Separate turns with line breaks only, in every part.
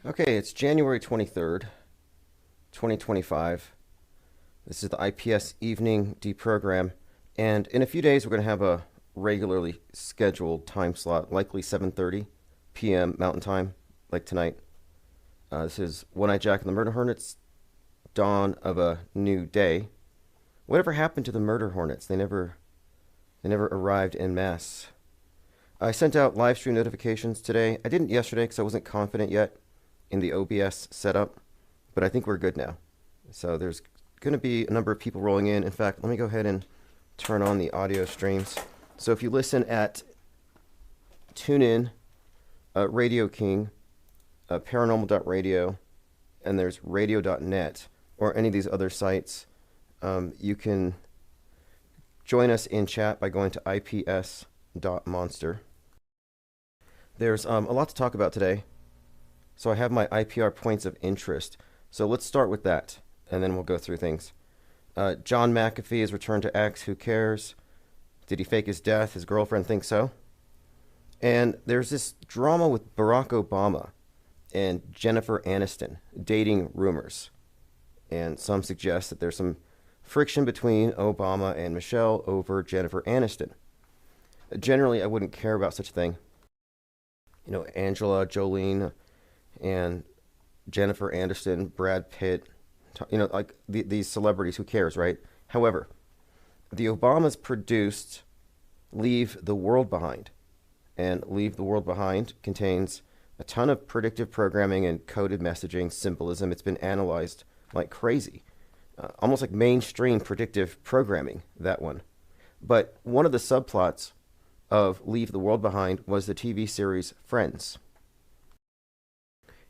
Okay, it's January 23rd, 2025. This is the IPS evening deprogram, and in a few days we're going to have a regularly scheduled time slot, likely 7:30 p.m. Mountain Time, like tonight. This is One-Eyed Jack and the Murder Hornets, dawn of a new day. Whatever happened to the Murder Hornets? They never arrived en masse. I sent out live stream notifications today. I didn't yesterday because I wasn't confident yet in the OBS setup, but I think we're good now. So there's going to be a number of people rolling in. In fact, let me go ahead and turn on the audio streams. So if you listen at TuneIn, Radio King, Paranormal.radio, and there's radio.net, or any of these other sites, you can join us in chat by going to ips.monster. There's a lot to talk about today. So I have my IPR Points of Interest. So let's start with that, and then we'll go through things. John McAfee has returned to X. Who cares? Did he fake his death? His girlfriend thinks so. And there's this drama with Barack Obama and Jennifer Aniston, dating rumors. And some suggest that there's some friction between Obama and Michelle over Jennifer Aniston. Generally, I wouldn't care about such a thing. You know, Angela, Jolene, and Jennifer Aniston, Brad Pitt, like these celebrities, who cares, right? However, the Obamas produced Leave the World Behind. And Leave the World Behind contains a ton of predictive programming and coded messaging, symbolism. It's been analyzed like crazy. Almost like mainstream predictive programming, that one. But one of the subplots of Leave the World Behind was the TV series Friends.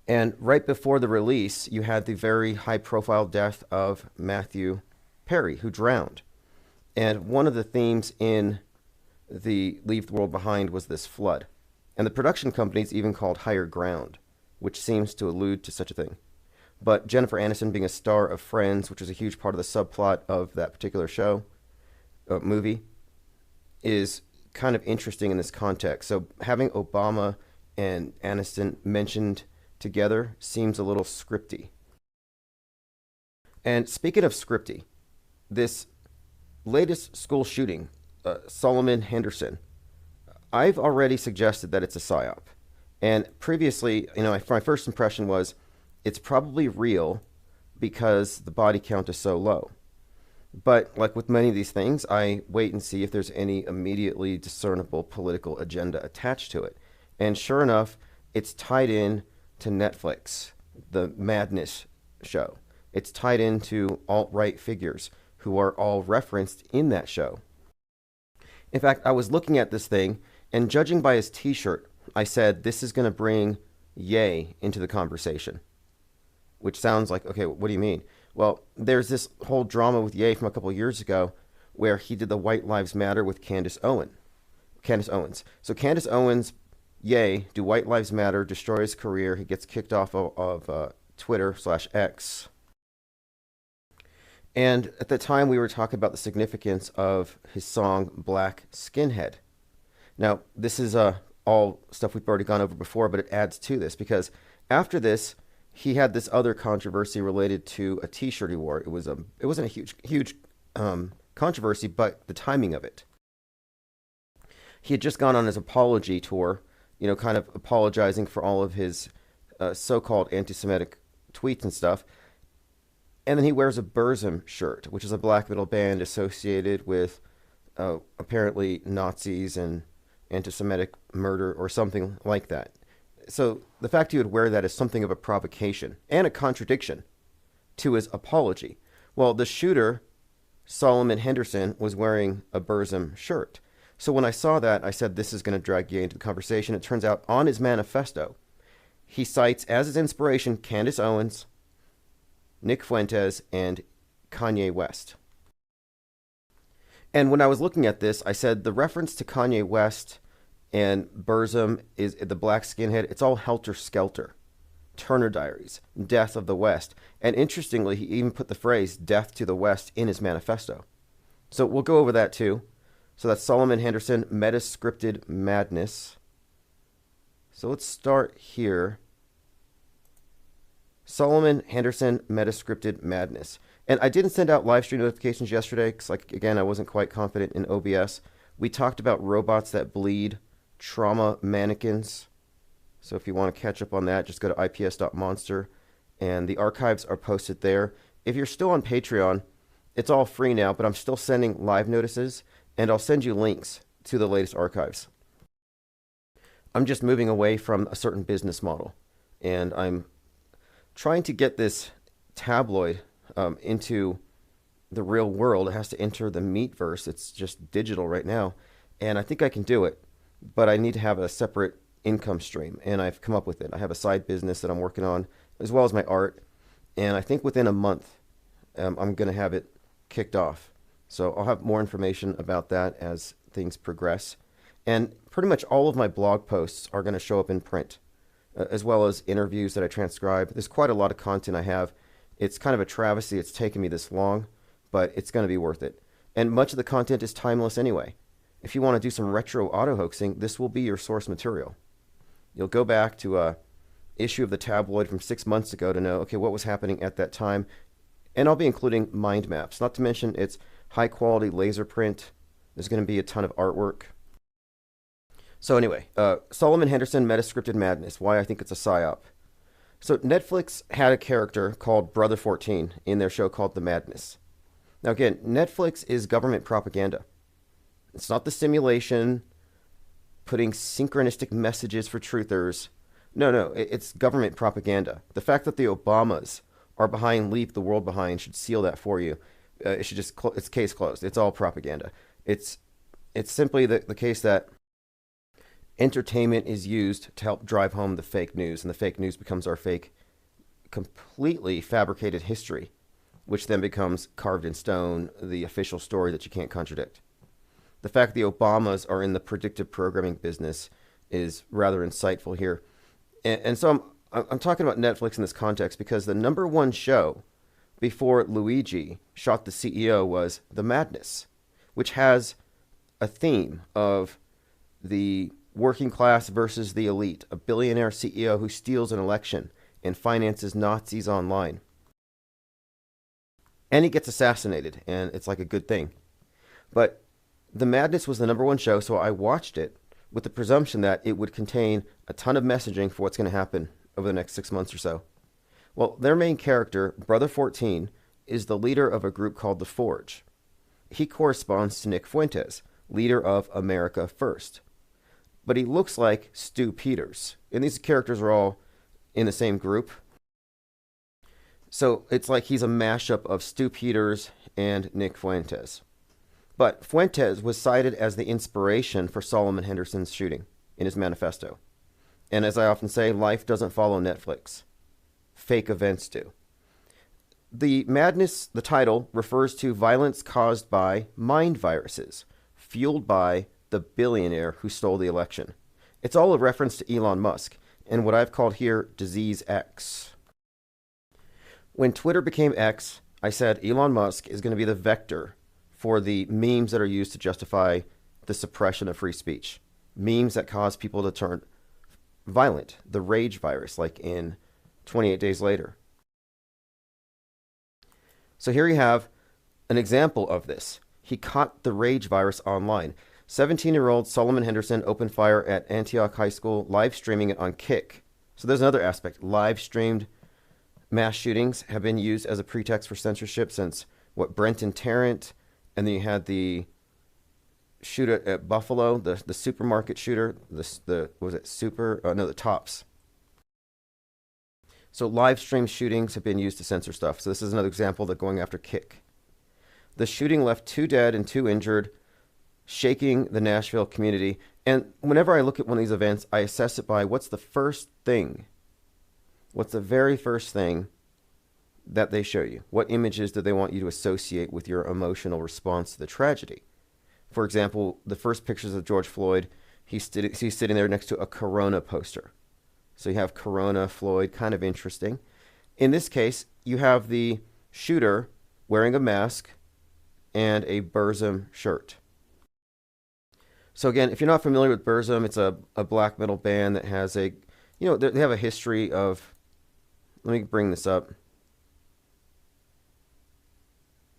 And right before the release, you had the very high-profile death of Matthew Perry, who drowned. And one of the themes in the Leave the World Behind was this flood. And the production company's even called Higher Ground, which seems to allude to such a thing. But Jennifer Aniston being a star of Friends, which is a huge part of the subplot of that particular movie, is kind of interesting in this context. So having Obama and Aniston mentioned together seems a little scripty. And speaking of scripty, this latest school shooting, Solomon Henderson, I've already suggested that it's a psyop. And previously, my first impression was it's probably real because the body count is so low. But like with many of these things, I wait and see if there's any immediately discernible political agenda attached to it. And sure enough, it's tied in to Netflix, the Madness show. It's tied into alt-right figures who are all referenced in that show. In fact, I was looking at this thing, and judging by his t-shirt, I said, this is going to bring Ye into the conversation. Which sounds like, okay, what do you mean? Well, there's this whole drama with Ye from a couple of years ago where he did the White Lives Matter with Candace Owens. So Candace Owens, Ye, do White Lives Matter, destroy his career. He gets kicked off of Twitter/X. And at the time, we were talking about the significance of his song Black Skinhead. Now, this is all stuff we've already gone over before, but it adds to this because after this, he had this other controversy related to a T-shirt he wore. It wasn't a huge controversy, but the timing of it. He had just gone on his apology tour, kind of apologizing for all of his so-called anti-Semitic tweets and stuff. And then he wears a Burzum shirt, which is a black metal band associated with apparently Nazis and anti-Semitic murder or something like that. So the fact he would wear that is something of a provocation and a contradiction to his apology. Well, the shooter, Solomon Henderson, was wearing a Burzum shirt. So when I saw that, I said, this is going to drag you into the conversation. It turns out on his manifesto, he cites as his inspiration Candace Owens, Nick Fuentes, and Kanye West. And when I was looking at this, I said the reference to Kanye West and Burzum is the Black Skinhead. It's all Helter Skelter. Turner Diaries, Death of the West. And interestingly, he even put the phrase Death to the West in his manifesto. So we'll go over that too. So that's Solomon Henderson, Metascripted Madness. So let's start here. Solomon Henderson Metascripted Madness. And I didn't send out live stream notifications yesterday because, like, again, I wasn't quite confident in OBS. We talked about robots that bleed, trauma mannequins. So if you want to catch up on that, just go to ips.monster, and the archives are posted there. If you're still on Patreon, it's all free now, but I'm still sending live notices, and I'll send you links to the latest archives. I'm just moving away from a certain business model, and I'm trying to get this tabloid into the real world. It has to enter the meatverse. It's just digital right now, and I think I can do it, but I need to have a separate income stream, and I've come up with it. I have a side business that I'm working on, as well as my art, and I think within a month, I'm going to have it kicked off. So I'll have more information about that as things progress, and pretty much all of my blog posts are going to show up in print, as well as interviews that I transcribe. There's quite a lot of content I have. It's kind of a travesty it's taken me this long, but it's going to be worth it. And much of the content is timeless anyway. If you want to do some retro auto-hoaxing, this will be your source material. You'll go back to a issue of the tabloid from 6 months ago to know, okay, what was happening at that time. And I'll be including mind maps. Not to mention it's high-quality laser print. There's going to be a ton of artwork. So anyway, Solomon Henderson Metascripted Madness, why I think it's a psyop. So Netflix had a character called Brother 14 in their show called The Madness. Now again, Netflix is government propaganda. It's not the simulation putting synchronistic messages for truthers. No, it's government propaganda. The fact that the Obamas are behind Leave the World Behind should seal that for you. It should just, it's case closed. It's all propaganda. It's simply the case that entertainment is used to help drive home the fake news, and the fake news becomes our fake, completely fabricated history, which then becomes carved in stone, the official story that you can't contradict. The fact the Obamas are in the predictive programming business is rather insightful here. And so I'm talking about Netflix in this context because the number one show before Luigi shot the CEO was The Madness, which has a theme of the working class versus the elite, a billionaire CEO who steals an election and finances Nazis online. And he gets assassinated, and it's like a good thing. But The Madness was the number one show, so I watched it with the presumption that it would contain a ton of messaging for what's going to happen over the next 6 months or so. Well, their main character, Brother 14, is the leader of a group called The Forge. He corresponds to Nick Fuentes, leader of America First. But he looks like Stu Peters. And these characters are all in the same group. So it's like he's a mashup of Stu Peters and Nick Fuentes. But Fuentes was cited as the inspiration for Solomon Henderson's shooting in his manifesto. And as I often say, life doesn't follow Netflix. Fake events do. The Madness, the title, refers to violence caused by mind viruses, fueled by the billionaire who stole the election. It's all a reference to Elon Musk and what I've called here Disease X. When Twitter became X, I said Elon Musk is going to be the vector for the memes that are used to justify the suppression of free speech. Memes that cause people to turn violent, the rage virus, like in 28 Days Later. So here you have an example of this. He caught the rage virus online. 17-year-old Solomon Henderson opened fire at Antioch High School, live streaming it on Kick. So there's another aspect. Live streamed mass shootings have been used as a pretext for censorship since, Brenton Tarrant, and then you had the shooter at Buffalo, the supermarket shooter, the Tops. So live stream shootings have been used to censor stuff. So this is another example that going after Kick. The shooting left 2 dead and 2 injured, shaking the Nashville community. And whenever I look at one of these events, I assess it by what's the first thing? What's the very first thing that they show you? What images do they want you to associate with your emotional response to the tragedy? For example, the first pictures of George Floyd, he's sitting there next to a Corona poster. So you have Corona, Floyd, kind of interesting. In this case, you have the shooter wearing a mask and a Burzum shirt. So again, if you're not familiar with Burzum, it's a black metal band that has they have a history of let me bring this up.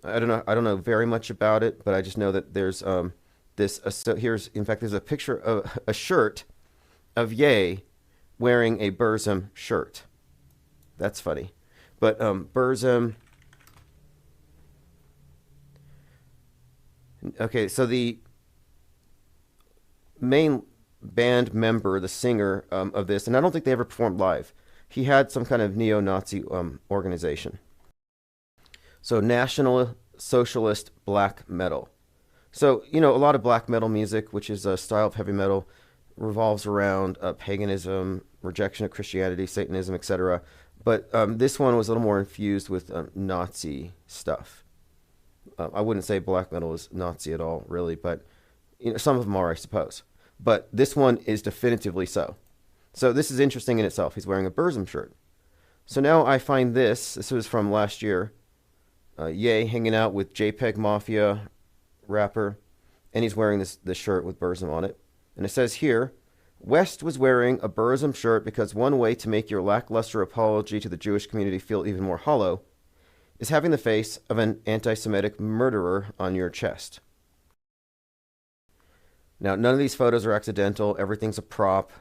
I don't know very much about it, but I just know that there's so here's, in fact, there's a picture of a shirt of Ye wearing a Burzum shirt. That's funny. But Burzum. Okay, so the main band member, the singer of this, and I don't think they ever performed live. He had some kind of neo-Nazi organization. So National Socialist Black Metal. So, you know, a lot of black metal music, which is a style of heavy metal, revolves around paganism, rejection of Christianity, Satanism, etc. But this one was a little more infused with Nazi stuff. I wouldn't say black metal is Nazi at all, really, but you know, some of them are, I suppose. But this one is definitively so. So this is interesting in itself. He's wearing a Burzum shirt. So now I find this. This was from last year. Ye hanging out with JPEG Mafia rapper, and he's wearing this shirt with Burzum on it. And it says here, West was wearing a Burzum shirt because one way to make your lackluster apology to the Jewish community feel even more hollow is having the face of an anti-Semitic murderer on your chest. Now, none of these photos are accidental. Everything's a prop.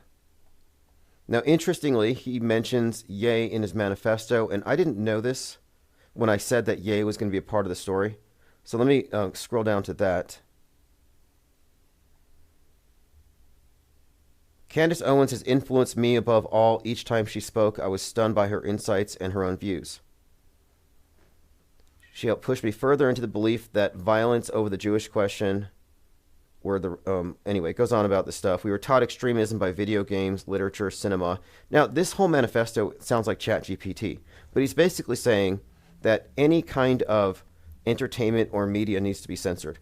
Now, interestingly, he mentions Ye in his manifesto, and I didn't know this when I said that Ye was going to be a part of the story. So let me scroll down to that. Candace Owens has influenced me above all. Each time she spoke, I was stunned by her insights and her own views. She helped push me further into the belief that violence over the Jewish question were the... anyway, it goes on about this stuff. We were taught extremism by video games, literature, cinema. Now, this whole manifesto sounds like ChatGPT, but he's basically saying that any kind of entertainment or media needs to be censored.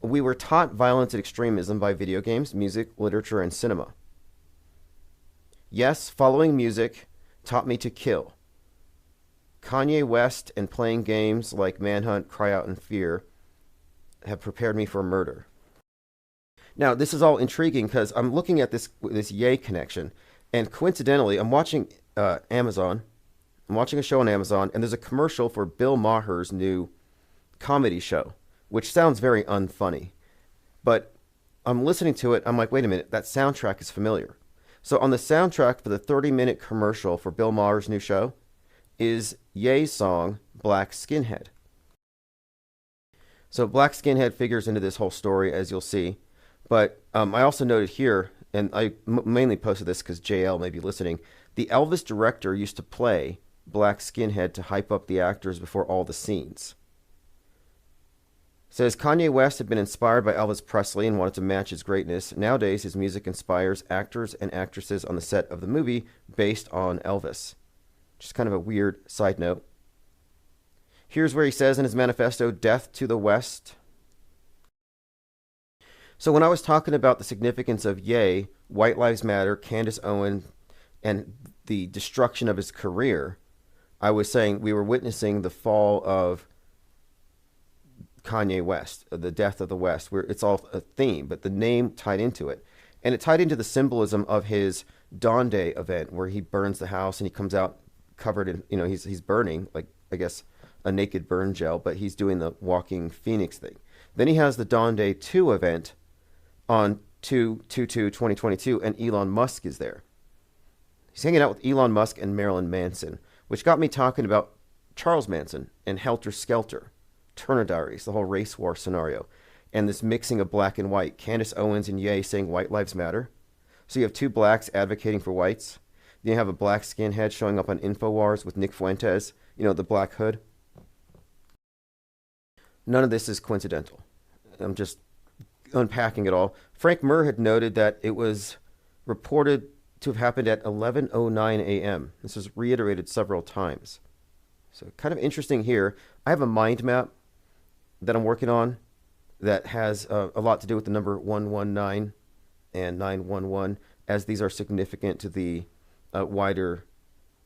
We were taught violence and extremism by video games, music, literature, and cinema. Yes, following music taught me to kill. Kanye West and playing games like Manhunt, Cry Out in Fear have prepared me for murder. Now, this is all intriguing because I'm looking at this Ye connection, and coincidentally, I'm watching Amazon. I'm watching a show on Amazon, and there's a commercial for Bill Maher's new comedy show, which sounds very unfunny. But I'm listening to it, I'm like, wait a minute, that soundtrack is familiar. So on the soundtrack for the 30-minute commercial for Bill Maher's new show is Ye's song, Black Skinhead. So Black Skinhead figures into this whole story, as you'll see. But I also noted here, and I mainly posted this because JL may be listening, the Elvis director used to play Black Skinhead to hype up the actors before all the scenes. It says Kanye West had been inspired by Elvis Presley and wanted to match his greatness. Nowadays, his music inspires actors and actresses on the set of the movie based on Elvis. Just kind of a weird side note. Here's where he says in his manifesto, death to the West. So when I was talking about the significance of Ye, White Lives Matter, Candace Owens, and the destruction of his career, I was saying we were witnessing the fall of Kanye West, the death of the West, where it's all a theme, but the name tied into it. And it tied into the symbolism of his Dawn Day event where he burns the house and he comes out covered in, you know, he's burning, like, I guess, a naked burn gel, but he's doing the walking phoenix thing. Then he has the Dawn Day 2 event on 2/2/2022, and Elon Musk is there. He's hanging out with Elon Musk and Marilyn Manson, which got me talking about Charles Manson and Helter Skelter, Turner Diaries, the whole race war scenario, and this mixing of black and white. Candace Owens and Ye saying white lives matter. So you have two blacks advocating for whites. Then you have a black skinhead showing up on InfoWars with Nick Fuentes, you know, the black hood. None of this is coincidental. I'm just unpacking it all. Frank Murr had noted that it was reported to have happened at 11:09 a.m. This is reiterated several times. So kind of interesting here. I have a mind map that I'm working on that has a lot to do with the number 119 and 911, as these are significant to the wider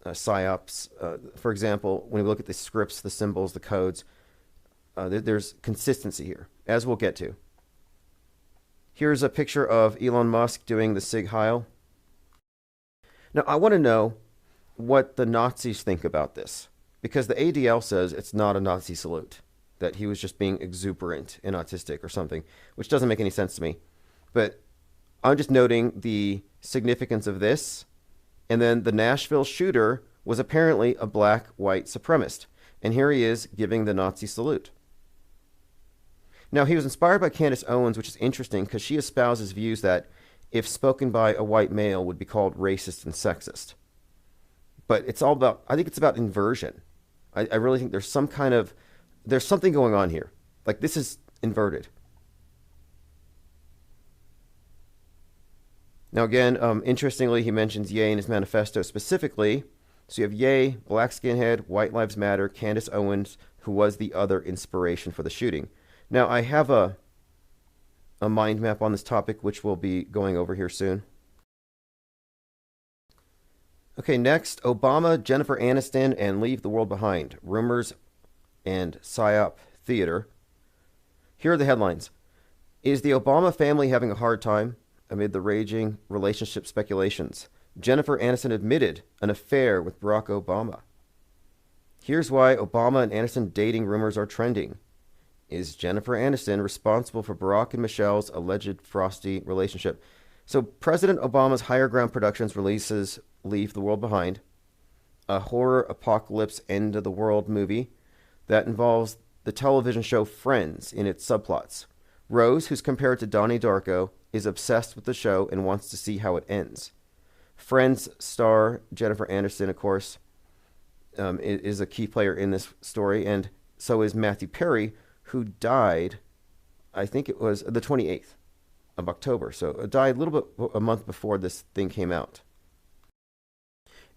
psyops. For example, when we look at the scripts, the symbols, the codes, there's consistency here, as we'll get to. Here's a picture of Elon Musk doing the Sig Heil. Now, I want to know what the Nazis think about this. Because the ADL says it's not a Nazi salute, that he was just being exuberant and autistic or something, which doesn't make any sense to me. But I'm just noting the significance of this. And then the Nashville shooter was apparently a black white supremacist. And here he is giving the Nazi salute. Now, he was inspired by Candace Owens, which is interesting because she espouses views that, if spoken by a white male, would be called racist and sexist. But it's all about, I think it's about inversion. I really think there's something going on here. Like, this is inverted. Now, again, interestingly, he mentions Ye in his manifesto specifically. So you have Ye, Black Skinhead, White Lives Matter, Candace Owens, who was the other inspiration for the shooting. Now, I have a mind map on this topic, which we'll be going over here soon. Okay, next, Obama, Jennifer Aniston, and Leave the World Behind. Rumors and PSYOP theater. Here are the headlines. Is the Obama family having a hard time amid the raging relationship speculations? Jennifer Aniston admitted an affair with Barack Obama. Here's why Obama and Aniston dating rumors are trending. Is Jennifer Aniston responsible for Barack and Michelle's alleged frosty relationship? So President Obama's Higher Ground Productions releases Leave the World Behind, a horror apocalypse end of the world movie that involves the television show Friends in its subplots. Rose, who's compared to Donnie Darko, is obsessed with the show and wants to see how it ends. Friends star Jennifer Aniston, of course, is a key player in this story, and so is Matthew Perry, who died, I think it was the 28th of October. So it died a month before this thing came out.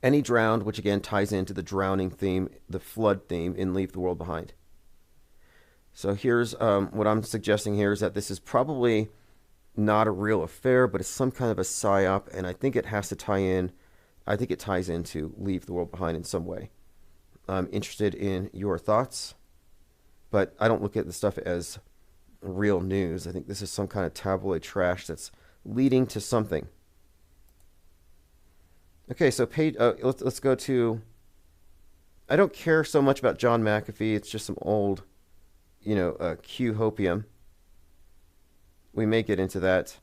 And he drowned, which again ties into the drowning theme, the flood theme in Leave the World Behind. So here's what I'm suggesting here is that this is probably not a real affair, but it's some kind of a psyop, and I think it has to tie in. I think it ties into Leave the World Behind in some way. I'm interested in your thoughts, but I don't look at the stuff as real news. I think this is some kind of tabloid trash that's leading to something. Okay, so let's go to. I don't care so much about John McAfee. It's just some old, Q-hopium. We may get into that.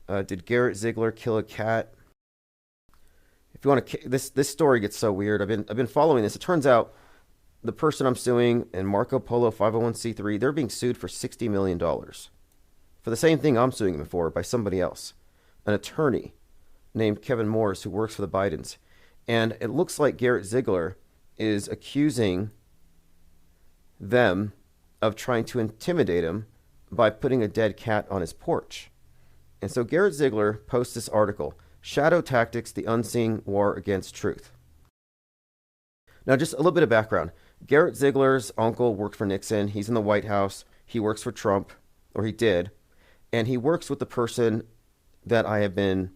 Did Garrett Ziggler kill a cat? If you want to, this story gets so weird. I've been following this. It turns out the person I'm suing and Marco Polo 501c3, they're being sued for $60 million for the same thing I'm suing them for by somebody else, an attorney named Kevin Morris who works for the Bidens. And it looks like Garrett Ziggler is accusing them of trying to intimidate him by putting a dead cat on his porch. And so Garrett Ziggler posts this article, Shadow Tactics, the Unseen War Against Truth. Now, just a little bit of background. Garrett Ziegler's uncle worked for Nixon. He's in the White House. He works for Trump, or he did. And he works with the person that I have been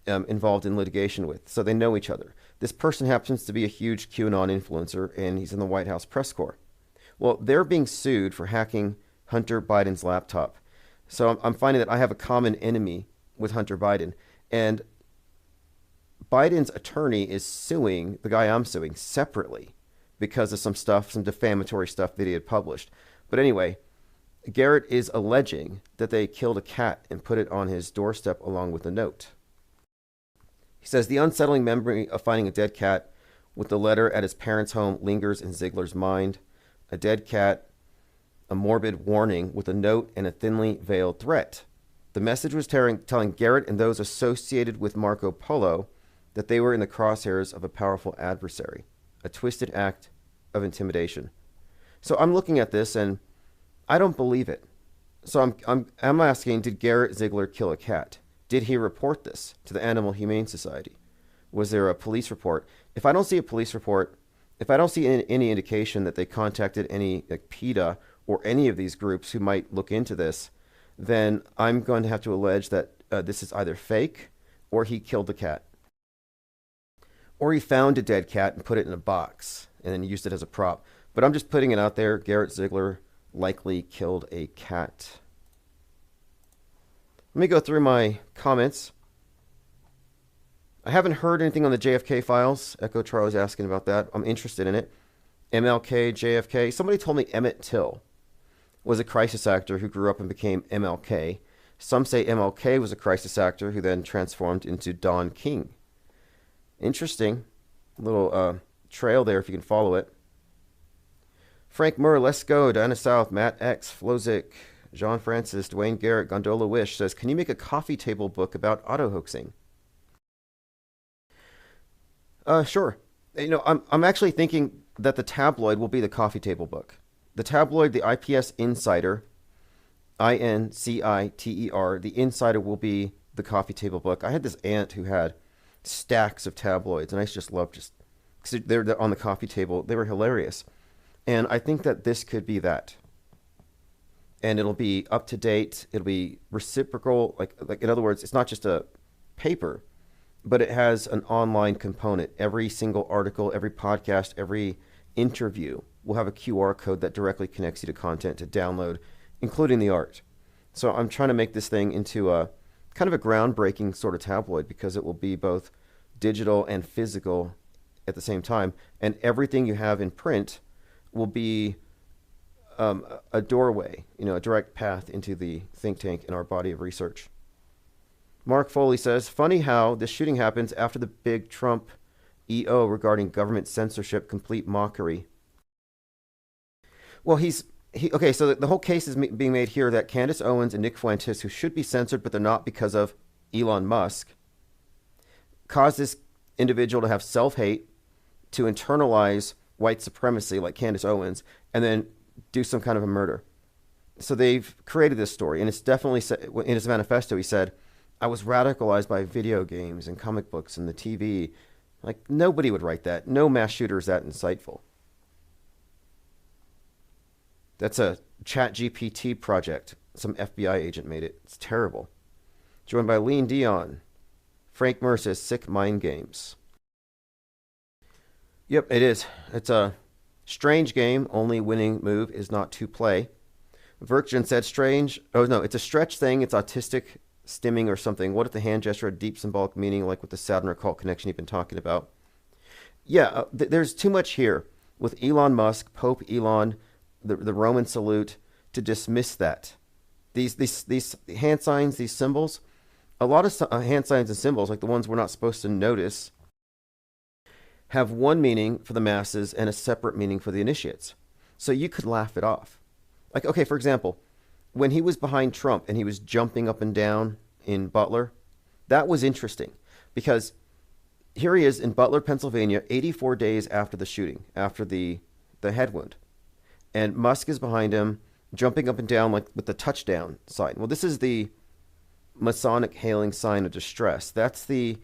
involved in litigation with. So they know each other. This person happens to be a huge QAnon influencer, and he's in the White House press corps. Well, they're being sued for hacking Hunter Biden's laptop. So I'm finding that I have a common enemy with Hunter Biden. And Biden's attorney is suing the guy I'm suing separately because of some defamatory stuff that he had published. But anyway, Garrett is alleging that they killed a cat and put it on his doorstep along with a note. He says the unsettling memory of finding a dead cat with the letter at his parents' home lingers in Ziegler's mind. A dead cat, a morbid warning with a note and a thinly veiled threat. The message was telling Garrett and those associated with Marco Polo that they were in the crosshairs of a powerful adversary, a twisted act of intimidation. So I'm looking at this and I don't believe it. So I'm asking, did Garrett Ziegler kill a cat? Did he report this to the Animal Humane Society? Was there a police report? If I don't see a police report, if I don't see any indication that they contacted any PETA or any of these groups who might look into this, then I'm going to have to allege that this is either fake or he killed the cat. Or he found a dead cat and put it in a box and then used it as a prop. But I'm just putting it out there. Garrett Ziegler likely killed a cat. Let me go through my comments. I haven't heard anything on the JFK files. Echo Charlie's asking about that. I'm interested in it. MLK, JFK. Somebody told me Emmett Till was a crisis actor who grew up and became MLK. Some say MLK was a crisis actor who then transformed into Don King. Interesting. Little trail there if you can follow it. Frank Murr, Let's Go, Diana South, Matt X, Flozik, Jean Francis, Dwayne Garrett, Gondola Wish says, can you make a coffee table book about auto-hoaxing? Sure. You know, I'm actually thinking that the tabloid will be the coffee table book. The tabloid, the IPS Insider, INCITER, the Insider will be the coffee table book. I had this aunt who had stacks of tabloids, and I just loved because they're on the coffee table. They were hilarious. And I think that this could be that. And it'll be up to date. It'll be reciprocal. Like in other words, it's not just a paper, but it has an online component. Every single article, every podcast, every interview will have a QR code that directly connects you to content to download, including the art. So I'm trying to make this thing into a kind of a groundbreaking sort of tabloid because it will be both digital and physical at the same time. And everything you have in print will be a doorway, a direct path into the think tank in our body of research. Mark Foley says, funny how this shooting happens after the big Trump EO regarding government censorship, complete mockery. Well, okay, so the whole case is being made here that Candace Owens and Nick Fuentes, who should be censored, but they're not because of Elon Musk, caused this individual to have self-hate, to internalize white supremacy like Candace Owens, and then do some kind of a murder. So they've created this story, and it's definitely in his manifesto. He said, I was radicalized by video games and comic books and the TV. Like, nobody would write that. No mass shooter is that insightful. That's a ChatGPT project. Some FBI agent made it. It's terrible. Joined by Lean Dion. Frank Murr says, sick mind games. Yep, it is. It's a strange game. Only winning move is not to play. Virgin said strange. Oh, no, it's a stretch thing. It's autistic stimming or something. What if the hand gesture had deep symbolic meaning, like with the Saturn occult connection you've been talking about? Yeah, there's too much here with Elon Musk, Pope Elon, the Roman salute, to dismiss that. These hand signs, these symbols, a lot of hand signs and symbols, like the ones we're not supposed to notice, have one meaning for the masses and a separate meaning for the initiates. So you could laugh it off. Like, okay, for example, when he was behind Trump and he was jumping up and down in Butler, that was interesting because here he is in Butler, Pennsylvania, 84 days after the shooting, after the head wound. And Musk is behind him, jumping up and down like with the touchdown sign. Well, this is the Masonic hailing sign of distress. That's the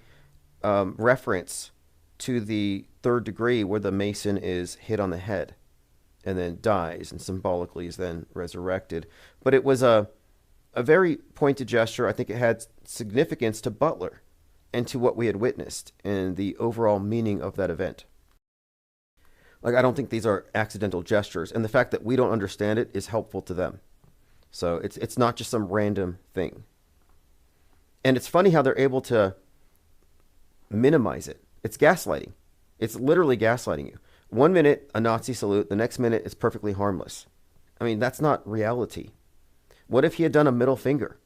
reference to the third degree where the Mason is hit on the head and then dies and symbolically is then resurrected. But it was a very pointed gesture. I think it had significance to Butler and to what we had witnessed and the overall meaning of that event. Like, I don't think these are accidental gestures, and the fact that we don't understand it is helpful to them. So it's not just some random thing. And it's funny how they're able to minimize it. It's gaslighting. It's literally gaslighting you. 1 minute, a Nazi salute. The next minute, it's perfectly harmless. I mean, that's not reality. What if he had done a middle finger?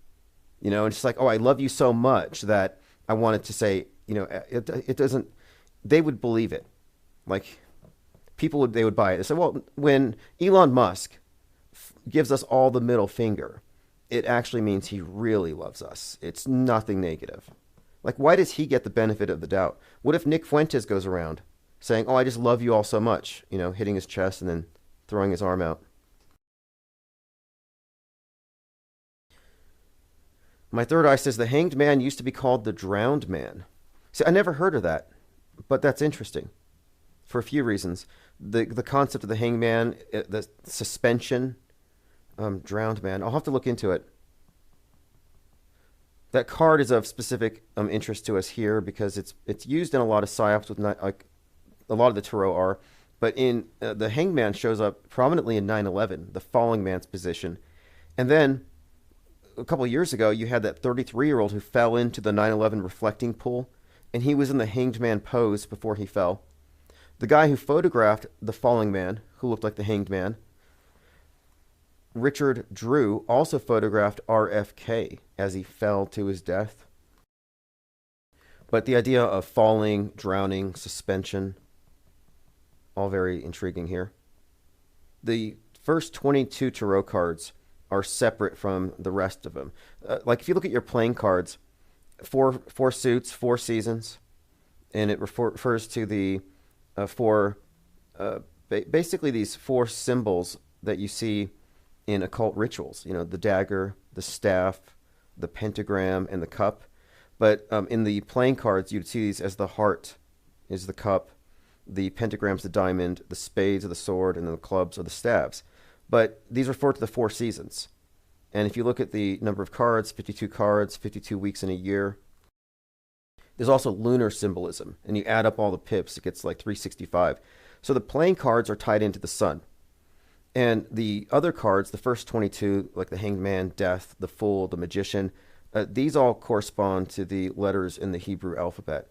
And it's just like, oh, I love you so much that I wanted to say, it doesn't, they would believe it. Like, they would buy it. They say, well, when Elon Musk gives us all the middle finger, it actually means he really loves us. It's nothing negative. Like, why does he get the benefit of the doubt? What if Nick Fuentes goes around saying, oh, I just love you all so much, hitting his chest and then throwing his arm out? My third eye says the hanged man used to be called the drowned man. See, I never heard of that, but that's interesting for a few reasons. The concept of the hanged man, the suspension, drowned man. I'll have to look into it. That card is of specific interest to us here because it's used in a lot of psyops with like a lot of the tarot are, but in the hanged man shows up prominently in 9/11, the falling man's position, and then a couple of years ago you had that 33-year-old who fell into the 9/11 reflecting pool, and he was in the hanged man pose before he fell. The guy who photographed the falling man, who looked like the hanged man, Richard Drew, also photographed RFK as he fell to his death. But the idea of falling, drowning, suspension, all very intriguing here. The first 22 tarot cards are separate from the rest of them. Like if you look at your playing cards, four suits, 4 seasons, and it refers to the basically these 4 symbols that you see in occult rituals. You know, the dagger, the staff, the pentagram, and the cup. But in the playing cards, you'd see these as the heart is the cup, the pentagram's the diamond, the spades are the sword, and then the clubs are the staves. But these refer to the 4 seasons. And if you look at the number of cards, 52 weeks in a year. There's also lunar symbolism, and you add up all the pips, it gets like 365. So the playing cards are tied into the sun. And the other cards, the first 22, like the Hanged Man, Death, the Fool, the Magician, these all correspond to the letters in the Hebrew alphabet.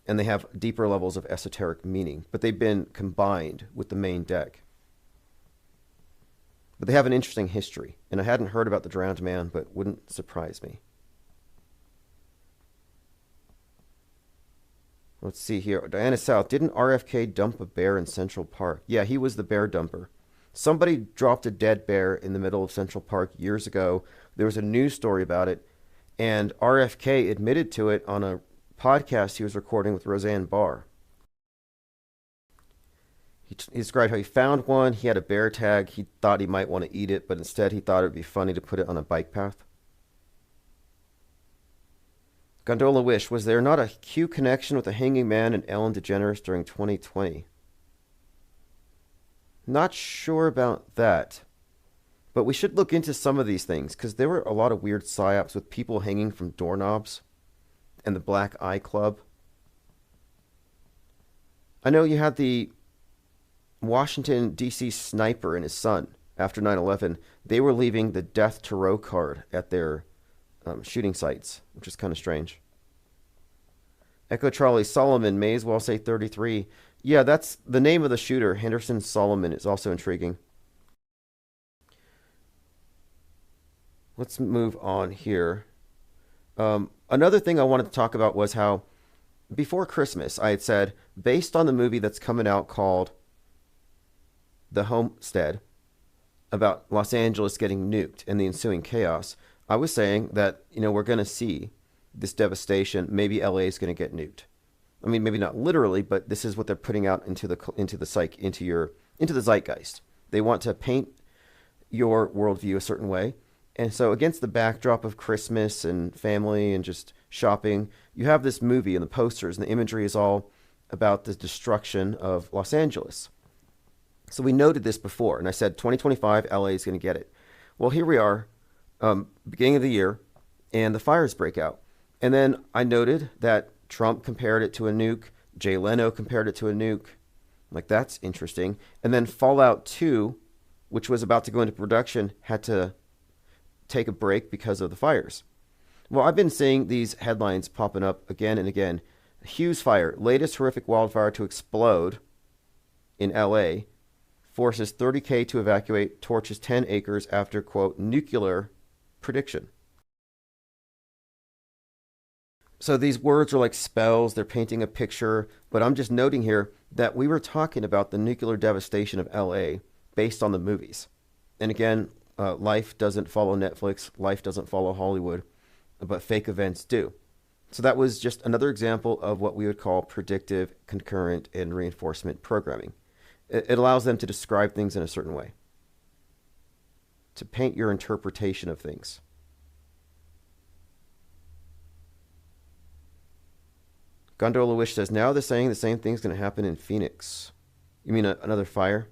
And they have deeper levels of esoteric meaning, but they've been combined with the main deck. But they have an interesting history, and I hadn't heard about the drowned man, but wouldn't surprise me. Let's see here. Diana South, didn't RFK dump a bear in Central Park? Yeah, he was the bear dumper. Somebody dropped a dead bear in the middle of Central Park years ago. There was a news story about it, and RFK admitted to it on a podcast he was recording with Roseanne Barr. He described how he found one. He had a bear tag. He thought he might want to eat it, but instead he thought it would be funny to put it on a bike path. Gondola Wish, was there not a Q connection with the Hanging Man and Ellen DeGeneres during 2020? Not sure about that. But we should look into some of these things, because there were a lot of weird psyops with people hanging from doorknobs and the Black Eye Club. I know you had the Washington, D.C. sniper and his son after 9/11. They were leaving the Death Tarot card at their shooting sites, which is kind of strange. Echo Charlie Solomon may as well say 33. Yeah, that's the name of the shooter. Henderson Solomon is also intriguing. Let's move on here. Another thing I wanted to talk about was how before Christmas I had said, based on the movie that's coming out called The Homestead, about Los Angeles getting nuked and the ensuing chaos, I was saying that, you know, we're going to see this devastation. Maybe LA is going to get nuked. I mean, maybe not literally, but this is what they're putting out into the zeitgeist. They want to paint your worldview a certain way. And so against the backdrop of Christmas and family and just shopping, you have this movie and the posters and the imagery is all about the destruction of Los Angeles. So we noted this before, and I said 2025, LA is going to get it. Well, here we are, beginning of the year, and the fires break out. And then I noted that Trump compared it to a nuke. Jay Leno compared it to a nuke. Like, that's interesting. And then Fallout 2, which was about to go into production, had to take a break because of the fires. Well, I've been seeing these headlines popping up again and again. Hughes Fire, latest horrific wildfire to explode in LA, forces 30K to evacuate, torches 10 acres after, quote, nuclear prediction. So these words are like spells, they're painting a picture, but I'm just noting here that we were talking about the nuclear devastation of LA based on the movies. And again, life doesn't follow Netflix, life doesn't follow Hollywood, but fake events do. So that was just another example of what we would call predictive, concurrent, and reinforcement programming. It allows them to describe things in a certain way, to paint your interpretation of things. Gondola Wish says, now they're saying the same thing's going to happen in Phoenix. You mean another fire?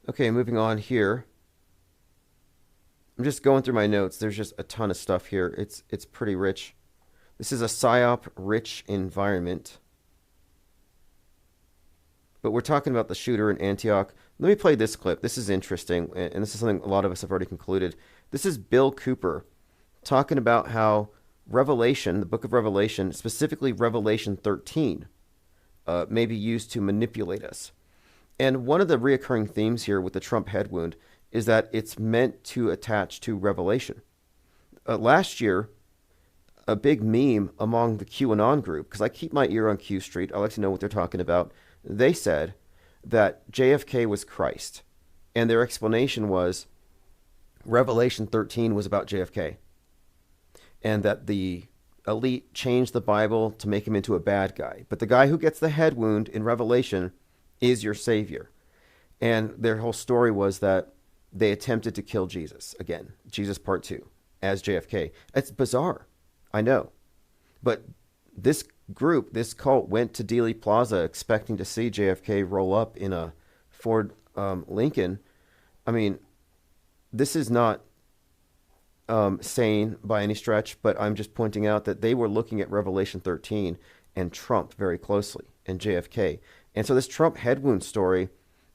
Okay, moving on here. I'm just going through my notes. There's just a ton of stuff here. It's pretty rich. This is a psyop-rich environment. But we're talking about the shooter in Antioch. Let me play this clip. This is interesting, and this is something a lot of us have already concluded. This is Bill Cooper talking about how Revelation, the book of Revelation, specifically Revelation 13, may be used to manipulate us. And one of the reoccurring themes here with the Trump head wound is that it's meant to attach to Revelation. Last year, a big meme among the QAnon group, because I keep my ear on Q Street, I like to know what they're talking about. They said that JFK was Christ, and their explanation was Revelation 13 was about JFK, and that the elite changed the Bible to make him into a bad guy. But the guy who gets the head wound in Revelation is your savior. And their whole story was that they attempted to kill Jesus again, Jesus part 2, as JFK. It's bizarre, I know. But this group, this cult, went to Dealey Plaza expecting to see JFK roll up in a Ford Lincoln. I mean, this is not sane by any stretch, but I'm just pointing out that they were looking at Revelation 13 and Trump very closely, and JFK. And so this Trump head wound story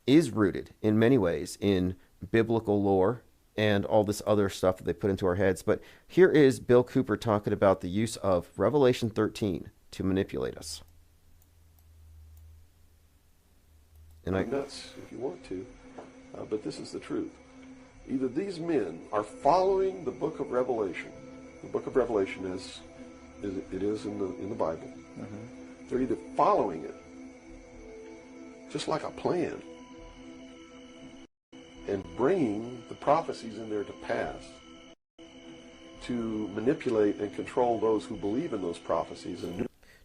is rooted in many ways in biblical lore and all this other stuff that they put into our heads. But here is Bill Cooper talking about the use of Revelation 13 to manipulate us.
And nuts if you want to, but this is the truth. Either these men are following the book of Revelation, the book of Revelation as it is in the Bible. Mm-hmm. They're either following it just like a plan and bringing the prophecies in there to pass to manipulate and control those who believe in those prophecies.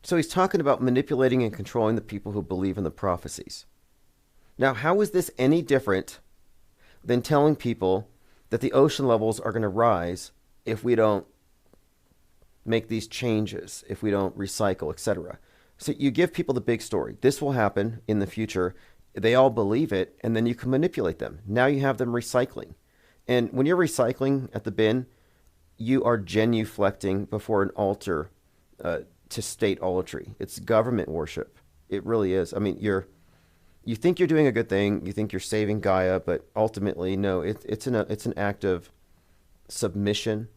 So he's talking about manipulating and controlling the people who believe in the prophecies. Now, how is this any different than telling people that the ocean levels are going to rise if we don't make these changes, if we don't recycle, etc.? So you give people the big story. This will happen in the future. They all believe it, and then you can manipulate them. Now you have them recycling. And when you're recycling at the bin, you are genuflecting before an altar to state idolatry. It's government worship. It really is. I mean, you think you're doing a good thing. You think you're saving Gaia, but ultimately, no. It's an act of submission.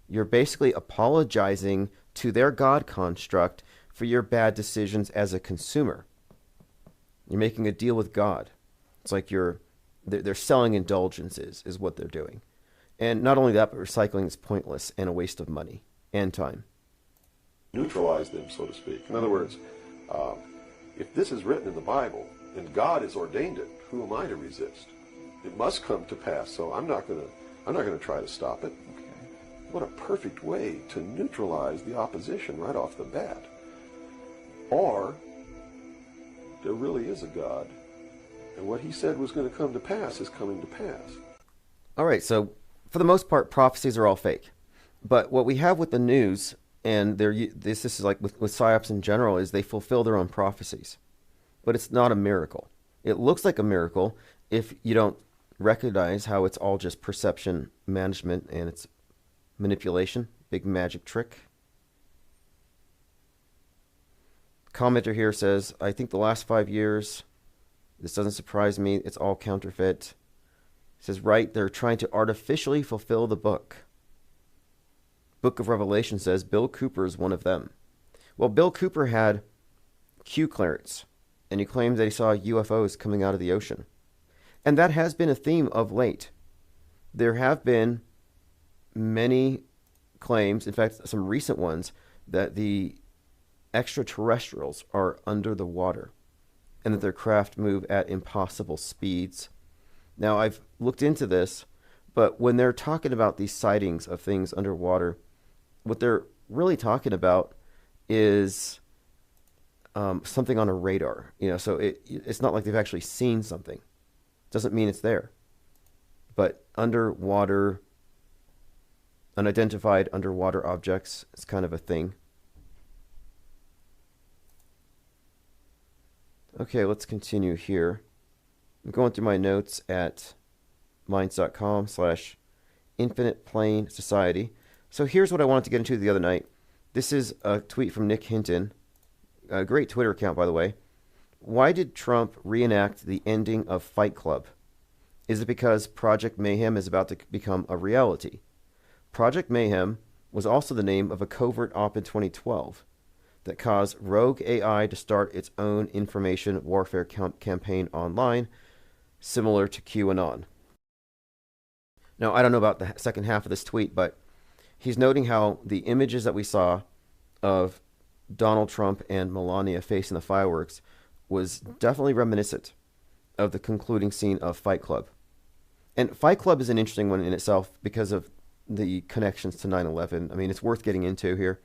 You're basically apologizing to their God construct for your bad decisions as a consumer. You're making a deal with God. It's like they're selling indulgences is what they're doing. And not only that, but recycling is pointless and a waste of money and time.
Neutralize them, so to speak. In other words, if this is written in the Bible and God has ordained it, who am I to resist? It must come to pass, so I'm not going to try to stop it. Okay. What a perfect way to neutralize the opposition right off the bat. Or there really is a God, and what he said was going to come to pass is coming to pass.
All right, so for the most part, prophecies are all fake. But what we have with the news, and this is like with PSYOPs in general, is they fulfill their own prophecies. But it's not a miracle. It looks like a miracle if you don't recognize how it's all just perception management and it's manipulation, big magic trick. Commenter here says, I think the last 5 years, this doesn't surprise me, it's all counterfeit. He says, right, they're trying to artificially fulfill the book. Book of Revelation says Bill Cooper is one of them. Well, Bill Cooper had Q clearance, and he claims that he saw UFOs coming out of the ocean. And that has been a theme of late. There have been many claims, in fact, some recent ones, that the extraterrestrials are under the water and that their craft move at impossible speeds. Now, I've looked into this, but when they're talking about these sightings of things underwater, what they're really talking about is something on a radar. So it's not like they've actually seen something. Doesn't mean it's there. But underwater, unidentified underwater objects is kind of a thing. Okay, let's continue here. I'm going through my notes at minds.com/Infinite Plane Society. So here's what I wanted to get into the other night. This is a tweet from Nick Hinton, a great Twitter account, by the way. Why did Trump reenact the ending of Fight Club? Is it because Project Mayhem is about to become a reality? Project Mayhem was also the name of a covert op in 2012 that caused Rogue AI to start its own information warfare campaign online, similar to QAnon. Now, I don't know about the second half of this tweet, but he's noting how the images that we saw of Donald Trump and Melania facing the fireworks was definitely reminiscent of the concluding scene of Fight Club. And Fight Club is an interesting one in itself because of the connections to 9/11. I mean, it's worth getting into here.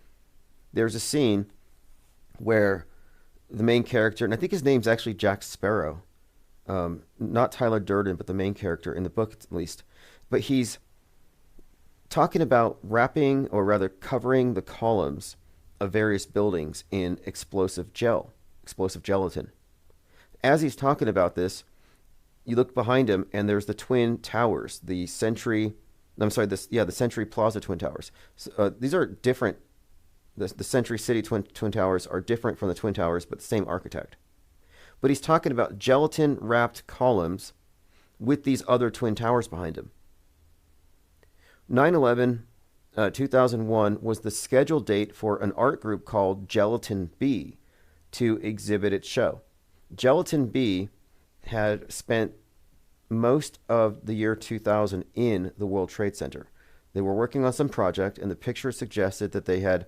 There's a scene where the main character, and I think his name's actually Jack Sparrow, not Tyler Durden, but the main character in the book at least, but he's talking about wrapping, or rather covering, the columns of various buildings in explosive gelatin. As he's talking about this, you look behind him and there's the Twin Towers, the Century Plaza Twin Towers. So, these are different. The Century City Twin Towers are different from the Twin Towers, but the same architect. But he's talking about gelatin-wrapped columns with these other Twin Towers behind him. 9/11, 2001 was the scheduled date for an art group called Gelatin B to exhibit its show. Gelatin B had spent most of the year 2000 in the World Trade Center. They were working on some project, and the picture suggested that they had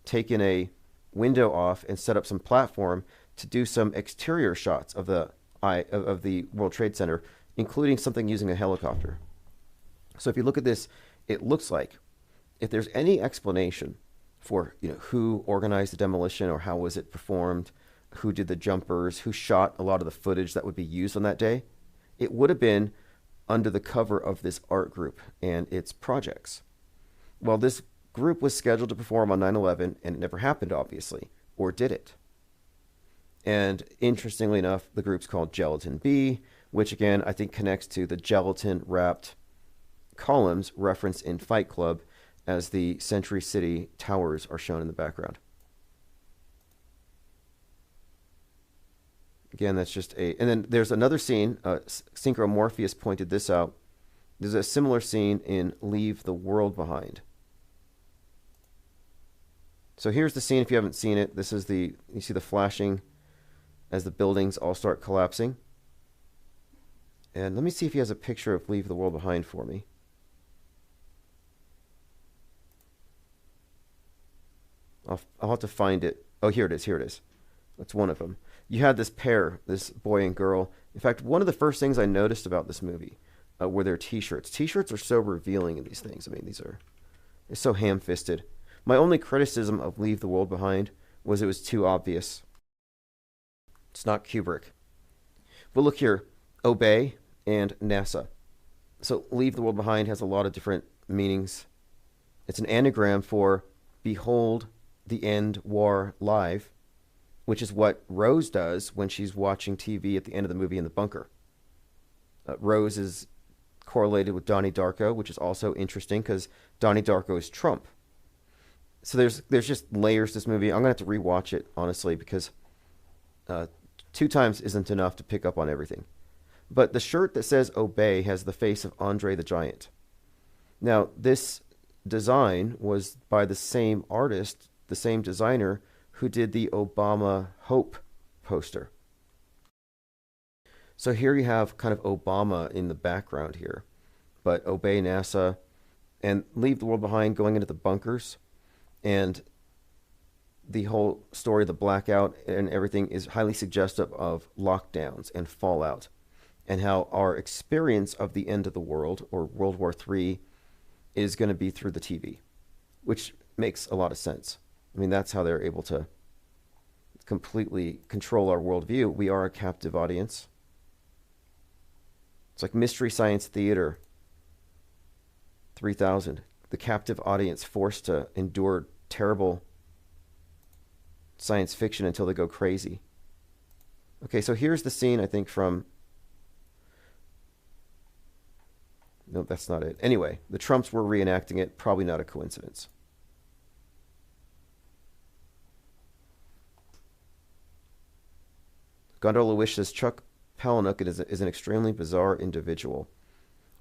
taken a window off and set up some platform to do some exterior shots of the World Trade Center, including something using a helicopter. So if you look at this, it looks like, if there's any explanation for who organized the demolition or how was it performed, who did the jumpers, who shot a lot of the footage that would be used on that day, it would have been under the cover of this art group and its projects. Well, this group was scheduled to perform on 9/11, and it never happened, obviously. Or did it? And interestingly enough, the group's called Gelatin B, which again, I think connects to the gelatin-wrapped columns referenced in Fight Club, as the Century City Towers are shown in the background. Again, that's just and then there's another scene, Synchro Morpheus pointed this out. There's a similar scene in Leave the World Behind. So here's the scene if you haven't seen it. This is you see the flashing as the buildings all start collapsing. And let me see if he has a picture of Leave the World Behind for me. I'll have to find it. Oh, here it is. That's one of them. You had this pair, this boy and girl. In fact, one of the first things I noticed about this movie were their T-shirts. T-shirts are so revealing in these things. I mean, they're so ham-fisted. My only criticism of Leave the World Behind was it was too obvious. It's not Kubrick. But look here, Obey and NASA. So Leave the World Behind has a lot of different meanings. It's an anagram for Behold the End War Live, which is what Rose does when she's watching TV at the end of the movie in the bunker. Rose is correlated with Donnie Darko, which is also interesting because Donnie Darko is Trump. So there's just layers to this movie. I'm going to have to rewatch it, honestly, because 2 times isn't enough to pick up on everything. But the shirt that says Obey has the face of Andre the Giant. Now, this design was by the same artist, the same designer, who did the Obama Hope poster. So here you have kind of Obama in the background here. But Obey NASA and Leave the World Behind going into the bunkers. And the whole story of the blackout and everything is highly suggestive of lockdowns and fallout, and how our experience of the end of the world, or World War III, is going to be through the TV, which makes a lot of sense. I mean, that's how they're able to completely control our worldview. We are a captive audience. It's like Mystery Science Theater 3000. The captive audience forced to endure terrible science fiction until they go crazy. Okay, so here's the scene, I think, from... No, that's not it. Anyway, the Trumps were reenacting it. Probably not a coincidence. Gondola Wish says Chuck Palahniuk is an extremely bizarre individual.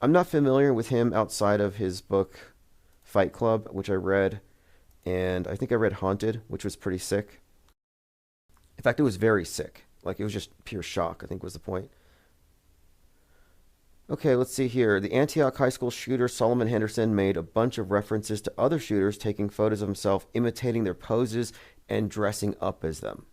I'm not familiar with him outside of his book Fight Club, which I read, and I think I read Haunted, which was pretty sick. In fact, it was very sick. Like, it was just pure shock, I think was the point. Okay, let's see here. The Antioch high school shooter Solomon Henderson made a bunch of references to other shooters taking photos of himself, imitating their poses, and dressing up as them.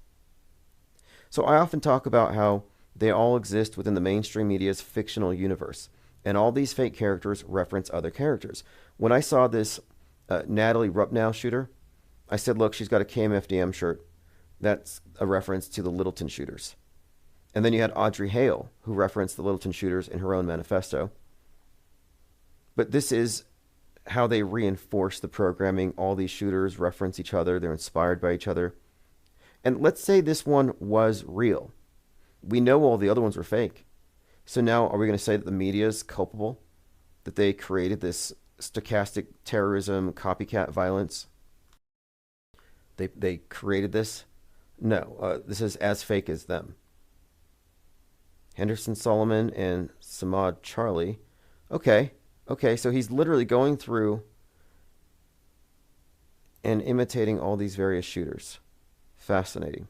So I often talk about how they all exist within the mainstream media's fictional universe, and all these fake characters reference other characters. When I saw this Natalie Rupnow shooter, I said, look, she's got a KMFDM shirt. That's a reference to the Littleton shooters. And then you had Audrey Hale, who referenced the Littleton shooters in her own manifesto. But this is how they reinforce the programming. All these shooters reference each other. They're inspired by each other. And let's say this one was real. We know all the other ones were fake. So now are we going to say that the media is culpable? That they created this stochastic terrorism, copycat violence? They created this? No, this is as fake as them. Henderson Solomon and Samad Charlie. Okay, so he's literally going through and imitating all these various shooters. Fascinating.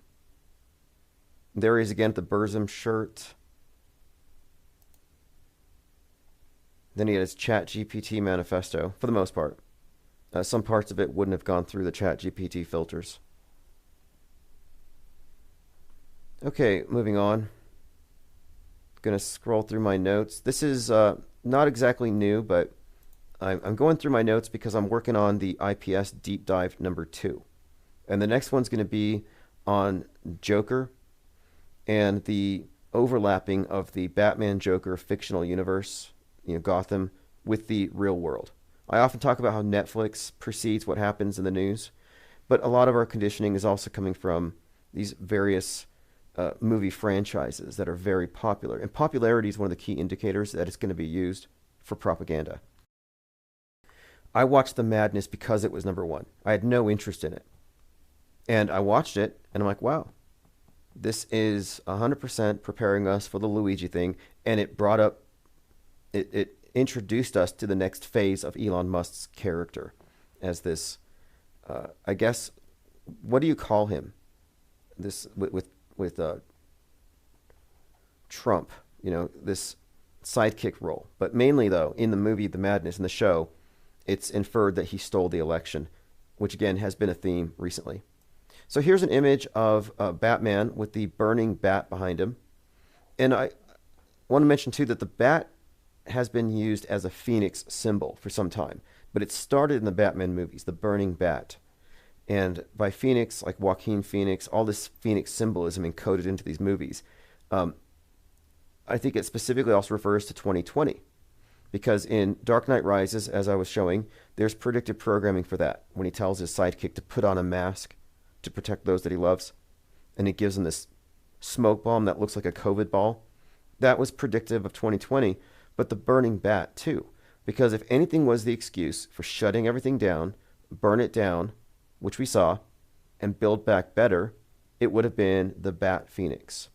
There he is again at the Burzum shirt. Then he had his ChatGPT manifesto, for the most part. Some parts of it wouldn't have gone through the ChatGPT filters. Okay, moving on. Going to scroll through my notes. This is not exactly new, but I'm going through my notes because I'm working on the IPS Deep Dive number 2. And the next one's going to be on Joker and the overlapping of the Batman Joker fictional universe, Gotham, with the real world. I often talk about how Netflix precedes what happens in the news, but a lot of our conditioning is also coming from these various movie franchises that are very popular. And popularity is one of the key indicators that it's going to be used for propaganda. I watched The Madness because it was number 1. I had no interest in it. And I watched it, and I'm like, wow, this is 100% preparing us for the Luigi thing. And it brought up, it introduced us to the next phase of Elon Musk's character as this, I guess, what do you call him? This, with Trump, this sidekick role. But mainly, though, in the movie The Madness, in the show, it's inferred that he stole the election, which, again, has been a theme recently. So here's an image of Batman with the burning bat behind him. And I want to mention, too, that the bat has been used as a phoenix symbol for some time. But it started in the Batman movies, the burning bat. And by Phoenix, like Joaquin Phoenix, all this Phoenix symbolism encoded into these movies. I think it specifically also refers to 2020. Because in Dark Knight Rises, as I was showing, there's predictive programming for that. When he tells his sidekick to put on a mask to protect those that he loves. And he gives him this smoke bomb that looks like a COVID ball. That was predictive of 2020. But the burning bat, too. Because if anything was the excuse for shutting everything down, burn it down, which we saw, and build back better, it would have been the Bat Phoenix.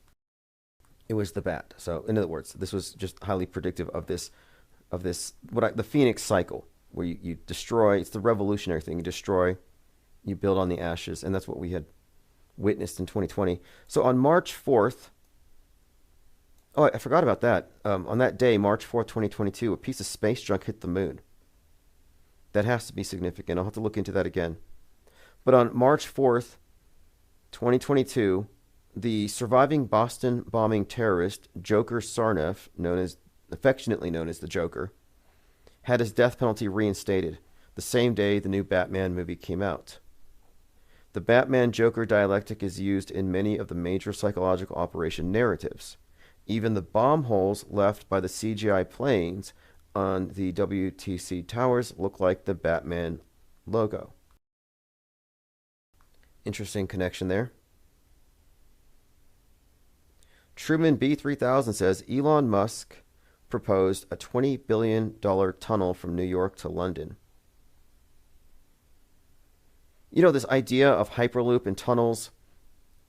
It was the bat. So, in other words, this was just highly predictive of this, the Phoenix cycle, where you destroy. It's the revolutionary thing. You destroy, you build on the ashes, and that's what we had witnessed in 2020. So on March 4th, oh, I forgot about that. On that day, March 4th, 2022, a piece of space junk hit the moon. That has to be significant. I'll have to look into that again. But on March 4th, 2022, the surviving Boston bombing terrorist, Joker Sarnoff, affectionately known as the Joker, had his death penalty reinstated the same day the new Batman movie came out. The Batman-Joker dialectic is used in many of the major psychological operation narratives. Even the bomb holes left by the CGI planes on the WTC towers look like the Batman logo. Interesting connection there. Truman B3000 says Elon Musk proposed a $20 billion tunnel from New York to London. This idea of Hyperloop and tunnels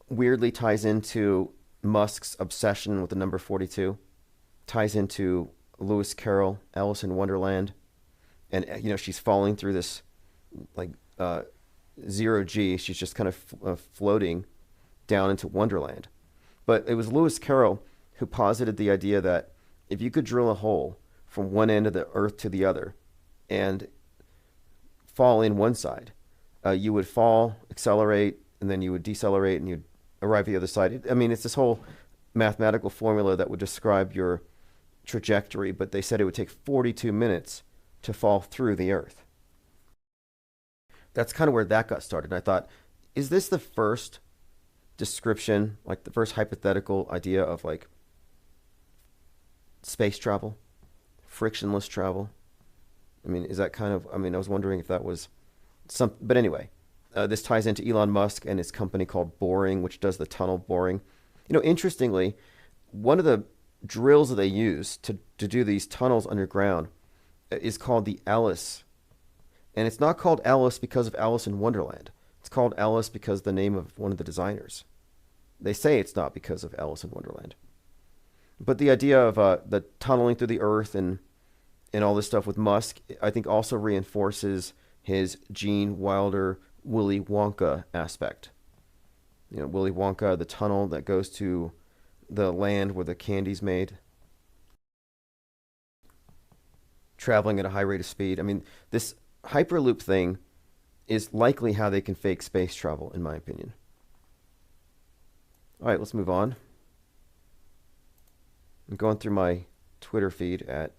weirdly ties into Musk's obsession with the number 42, ties into Lewis Carroll, Alice in Wonderland, and she's falling through this like zero G. She's just kind of floating down into Wonderland. But it was Lewis Carroll who posited the idea that if you could drill a hole from one end of the Earth to the other and fall in one side, you would fall, accelerate, and then you would decelerate, and you'd arrive at the other side. I mean, it's this whole mathematical formula that would describe your trajectory, but they said it would take 42 minutes to fall through the Earth. That's kind of where that got started. And I thought, is this the first description, like the first hypothetical idea of like space travel, frictionless travel? I mean, is that kind of, I was wondering if that was some, but anyway, this ties into Elon Musk and his company called Boring, which does the tunnel boring. Interestingly, one of the drills that they use to do these tunnels underground is called the Alice. And it's not called Alice because of Alice in Wonderland. It's called Alice because the name of one of the designers. They say it's not because of Alice in Wonderland. But the idea of the tunneling through the Earth and all this stuff with Musk, I think also reinforces his Gene Wilder, Willy Wonka aspect. Willy Wonka, the tunnel that goes to the land where the candy's made. Traveling at a high rate of speed. I mean, this Hyperloop thing is likely how they can fake space travel, in my opinion. All right, let's move on. I'm going through my Twitter feed at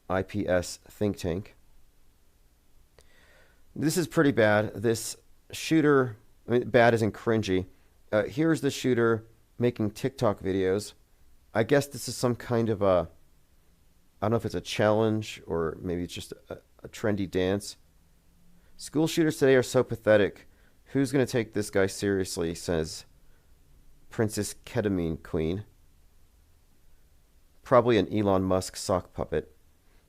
IPS Think Tank. This is pretty bad. This shooter, bad as in cringy. Here's the shooter making TikTok videos. I guess this is some kind of a, I don't know if it's a challenge or maybe it's just a trendy dance. School shooters today are so pathetic. Who's going to take this guy seriously, says Princess Ketamine Queen. Probably an Elon Musk sock puppet.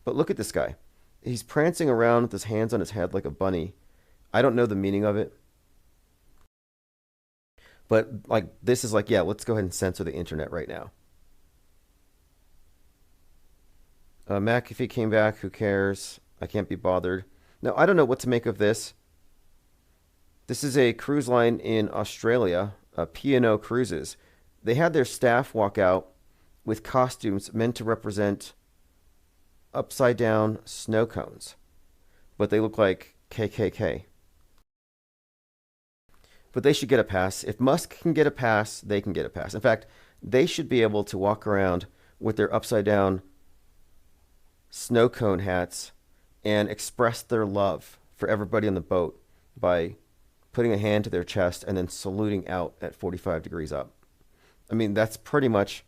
But look at this guy. He's prancing around with his hands on his head like a bunny. I don't know the meaning of it. But like this is like, yeah, let's go ahead and censor the internet right now. McAfee came back. Who cares? I can't be bothered. Now, I don't know what to make of this. This is a cruise line in Australia, P&O Cruises. They had their staff walk out with costumes meant to represent upside-down snow cones, but they look like KKK. But they should get a pass. If Musk can get a pass, they can get a pass. In fact, they should be able to walk around with their upside-down snow cone hats and express their love for everybody on the boat by putting a hand to their chest and then saluting out at 45 degrees up. I mean, that's pretty much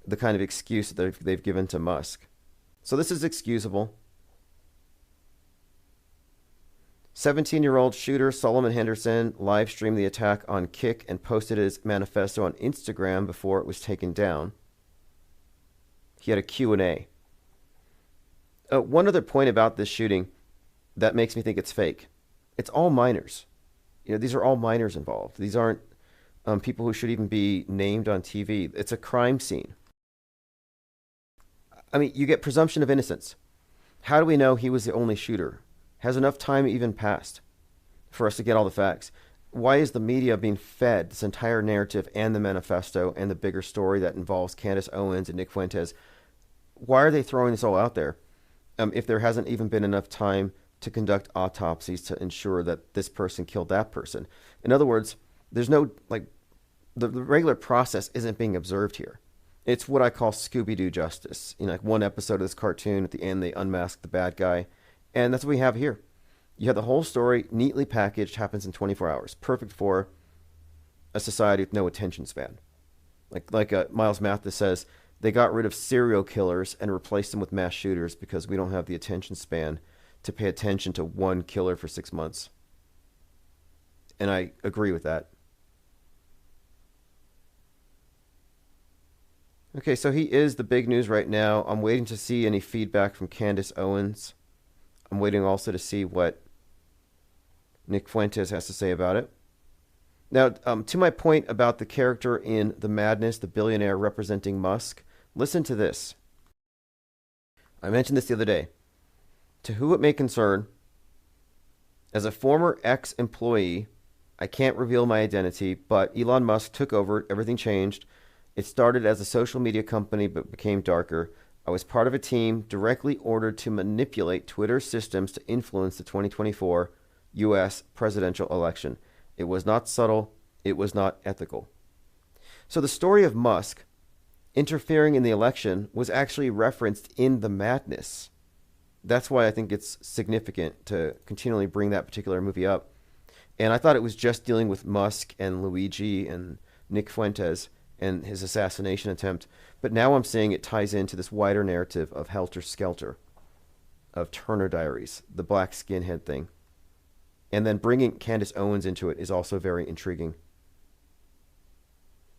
the kind of excuse that they've given to Musk. So this is excusable. 17-year-old shooter Solomon Henderson live streamed the attack on Kick and posted his manifesto on Instagram before it was taken down. He had a Q&A. One other point about this shooting that makes me think it's fake. It's all minors. These are all minors involved. These aren't people who should even be named on TV. It's a crime scene. I mean, you get presumption of innocence. How do we know he was the only shooter? Has enough time even passed for us to get all the facts? Why is the media being fed this entire narrative and the manifesto and the bigger story that involves Candace Owens and Nick Fuentes? Why are they throwing this all out there if there hasn't even been enough time to conduct autopsies to ensure that this person killed that person? In other words, there's no, the regular process isn't being observed here. It's what I call Scooby-Doo justice. Like one episode of this cartoon, at the end they unmask the bad guy. And that's what we have here. You have the whole story neatly packaged, happens in 24 hours. Perfect for a society with no attention span. Like Miles Mathis says, they got rid of serial killers and replaced them with mass shooters because we don't have the attention span to pay attention to one killer for 6 months. And I agree with that. Okay, so he is the big news right now. I'm waiting to see any feedback from Candace Owens. I'm waiting also to see what Nick Fuentes has to say about it. Now, to my point about the character in The Madness, the billionaire representing Musk, listen to this. I mentioned this the other day. To who it may concern, as a former ex-employee, I can't reveal my identity, but Elon Musk took over, everything changed. It started as a social media company but became darker. I was part of a team directly ordered to manipulate Twitter's systems to influence the 2024 U.S. presidential election. It was not subtle. It was not ethical. So the story of Musk interfering in the election was actually referenced in The Madness. That's why I think it's significant to continually bring that particular movie up. And I thought it was just dealing with Musk and Luigi and Nick Fuentes and his assassination attempt. But now I'm seeing it ties into this wider narrative of Helter Skelter, of Turner Diaries, the black skinhead thing. And then bringing Candace Owens into it is also very intriguing.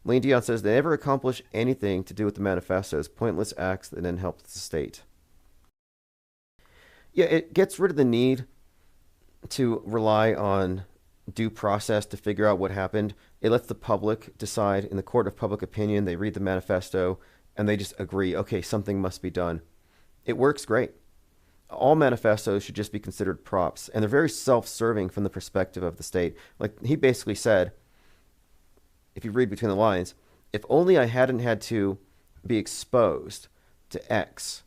Lane Dion says they never accomplish anything to do with the manifestos, pointless acts that then help the state. Yeah, it gets rid of the need to rely on due process to figure out what happened. It lets the public decide in the court of public opinion. They read the manifesto and they just agree, okay, something must be done. It works great. All manifestos should just be considered props, and they're very self-serving from the perspective of the state. Like he basically said, if you read between the lines, if only I hadn't had to be exposed to X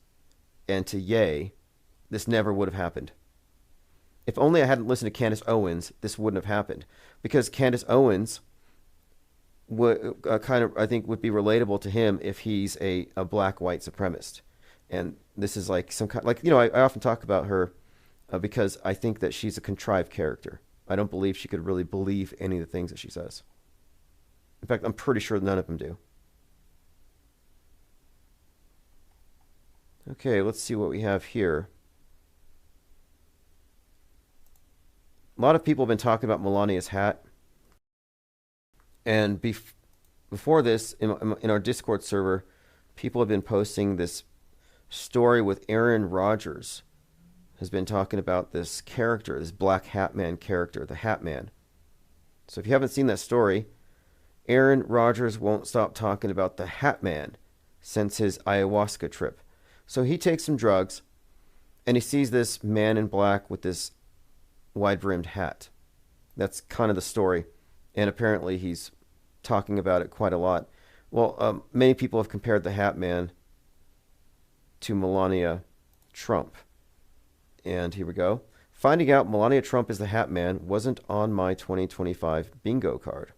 and to Yay, this never would have happened. If only I hadn't listened to Candace Owens, this wouldn't have happened. Because Candace Owens would I think would be relatable to him if he's a black white supremacist. And this is like some kind, like, I often talk about her because I think that she's a contrived character. I don't believe she could really believe any of the things that she says. In fact, I'm pretty sure none of them do. Okay, let's see what we have here. A lot of people have been talking about Melania's hat. And before this, in our Discord server, people have been posting this story with Aaron Rodgers. Has been talking about this character, this Black Hat Man character, the Hat Man. So if you haven't seen that story, Aaron Rodgers won't stop talking about the Hat Man since his ayahuasca trip. So he takes some drugs, and he sees this man in black with this wide-brimmed hat. That's kind of the story. And apparently he's talking about it quite a lot. Well, many people have compared the Hat Man to Melania Trump. And here we go. Finding out Melania Trump is the Hat Man wasn't on my 2025 bingo card.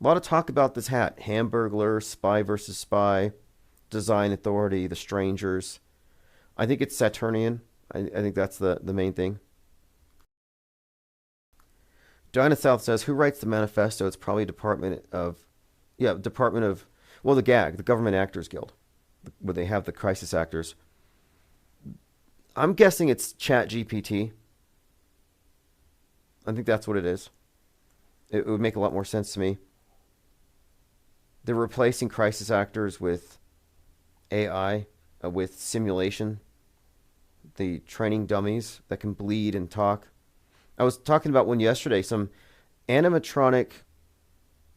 A lot of talk about this hat. Hamburglar, Spy versus Spy, Design Authority, The Strangers. I think it's Saturnian. I think that's the main thing. Dinah South says, who writes the manifesto? It's probably Department of, the GAG, the Government Actors Guild, where they have the crisis actors. I'm guessing it's ChatGPT. I think that's what it is. It would make a lot more sense to me. They're replacing crisis actors with AI, with simulation, the training dummies that can bleed and talk. I was talking about one yesterday, some animatronic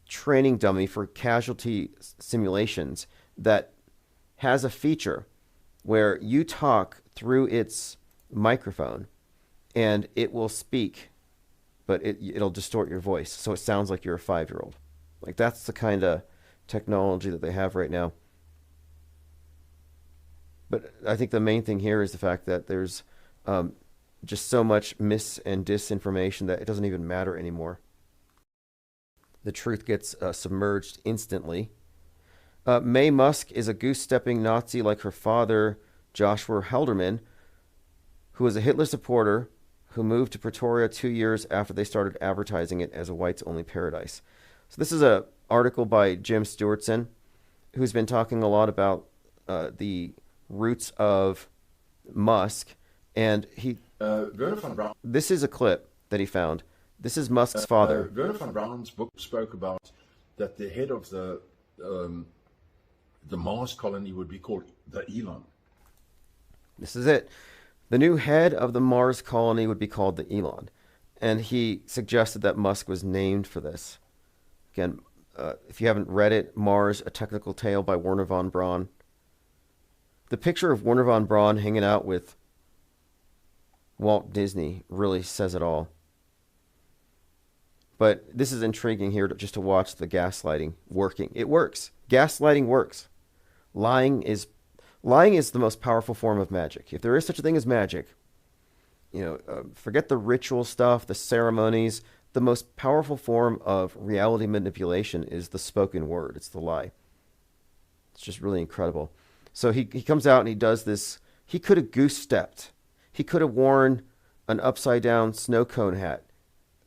training dummy for casualty simulations that has a feature where you talk through its microphone and it will speak, but it'll distort your voice so it sounds like you're a 5-year-old. Like that's the kind of technology that they have right now. But I think the main thing here is the fact that there's just so much mis and disinformation that it doesn't even matter anymore. The truth gets submerged instantly. Mae Musk is a goose-stepping Nazi like her father, Joshua Helderman, who was a Hitler supporter who moved to Pretoria 2 years after they started advertising it as a whites-only paradise. So this is an article by Jim Stewartson, who's been talking a lot about the roots of Musk, and he... this is a clip that he found. This is Musk's father.
Werner von Braun's book spoke about that the head of the Mars colony would be called the Elon.
This is it. The new head of the Mars colony would be called the Elon. And he suggested that Musk was named for this. Again, if you haven't read it, Mars, A Technical Tale by Werner von Braun. The picture of Werner von Braun hanging out with Walt Disney really says it all. But this is intriguing here just to watch the gaslighting working. It works. Gaslighting works. Lying is the most powerful form of magic. If there is such a thing as magic, forget the ritual stuff, the ceremonies. The most powerful form of reality manipulation is the spoken word. It's the lie. It's just really incredible. So he comes out and he does this. He could have goose-stepped. He could have worn an upside-down snow cone hat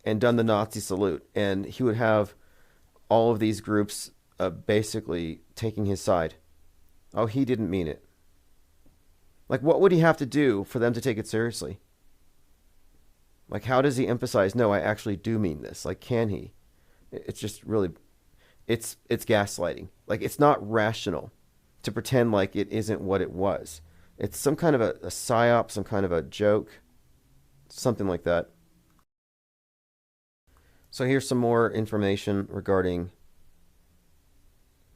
and done the Nazi salute. And he would have all of these groups basically taking his side. Oh, he didn't mean it. Like, what would he have to do for them to take it seriously? Like, how does he emphasize, no, I actually do mean this? Like, can he? It's just really, it's gaslighting. Like, it's not rational to pretend like it isn't what it was. It's some kind of a psyop, some kind of a joke, something like that. So here's some more information regarding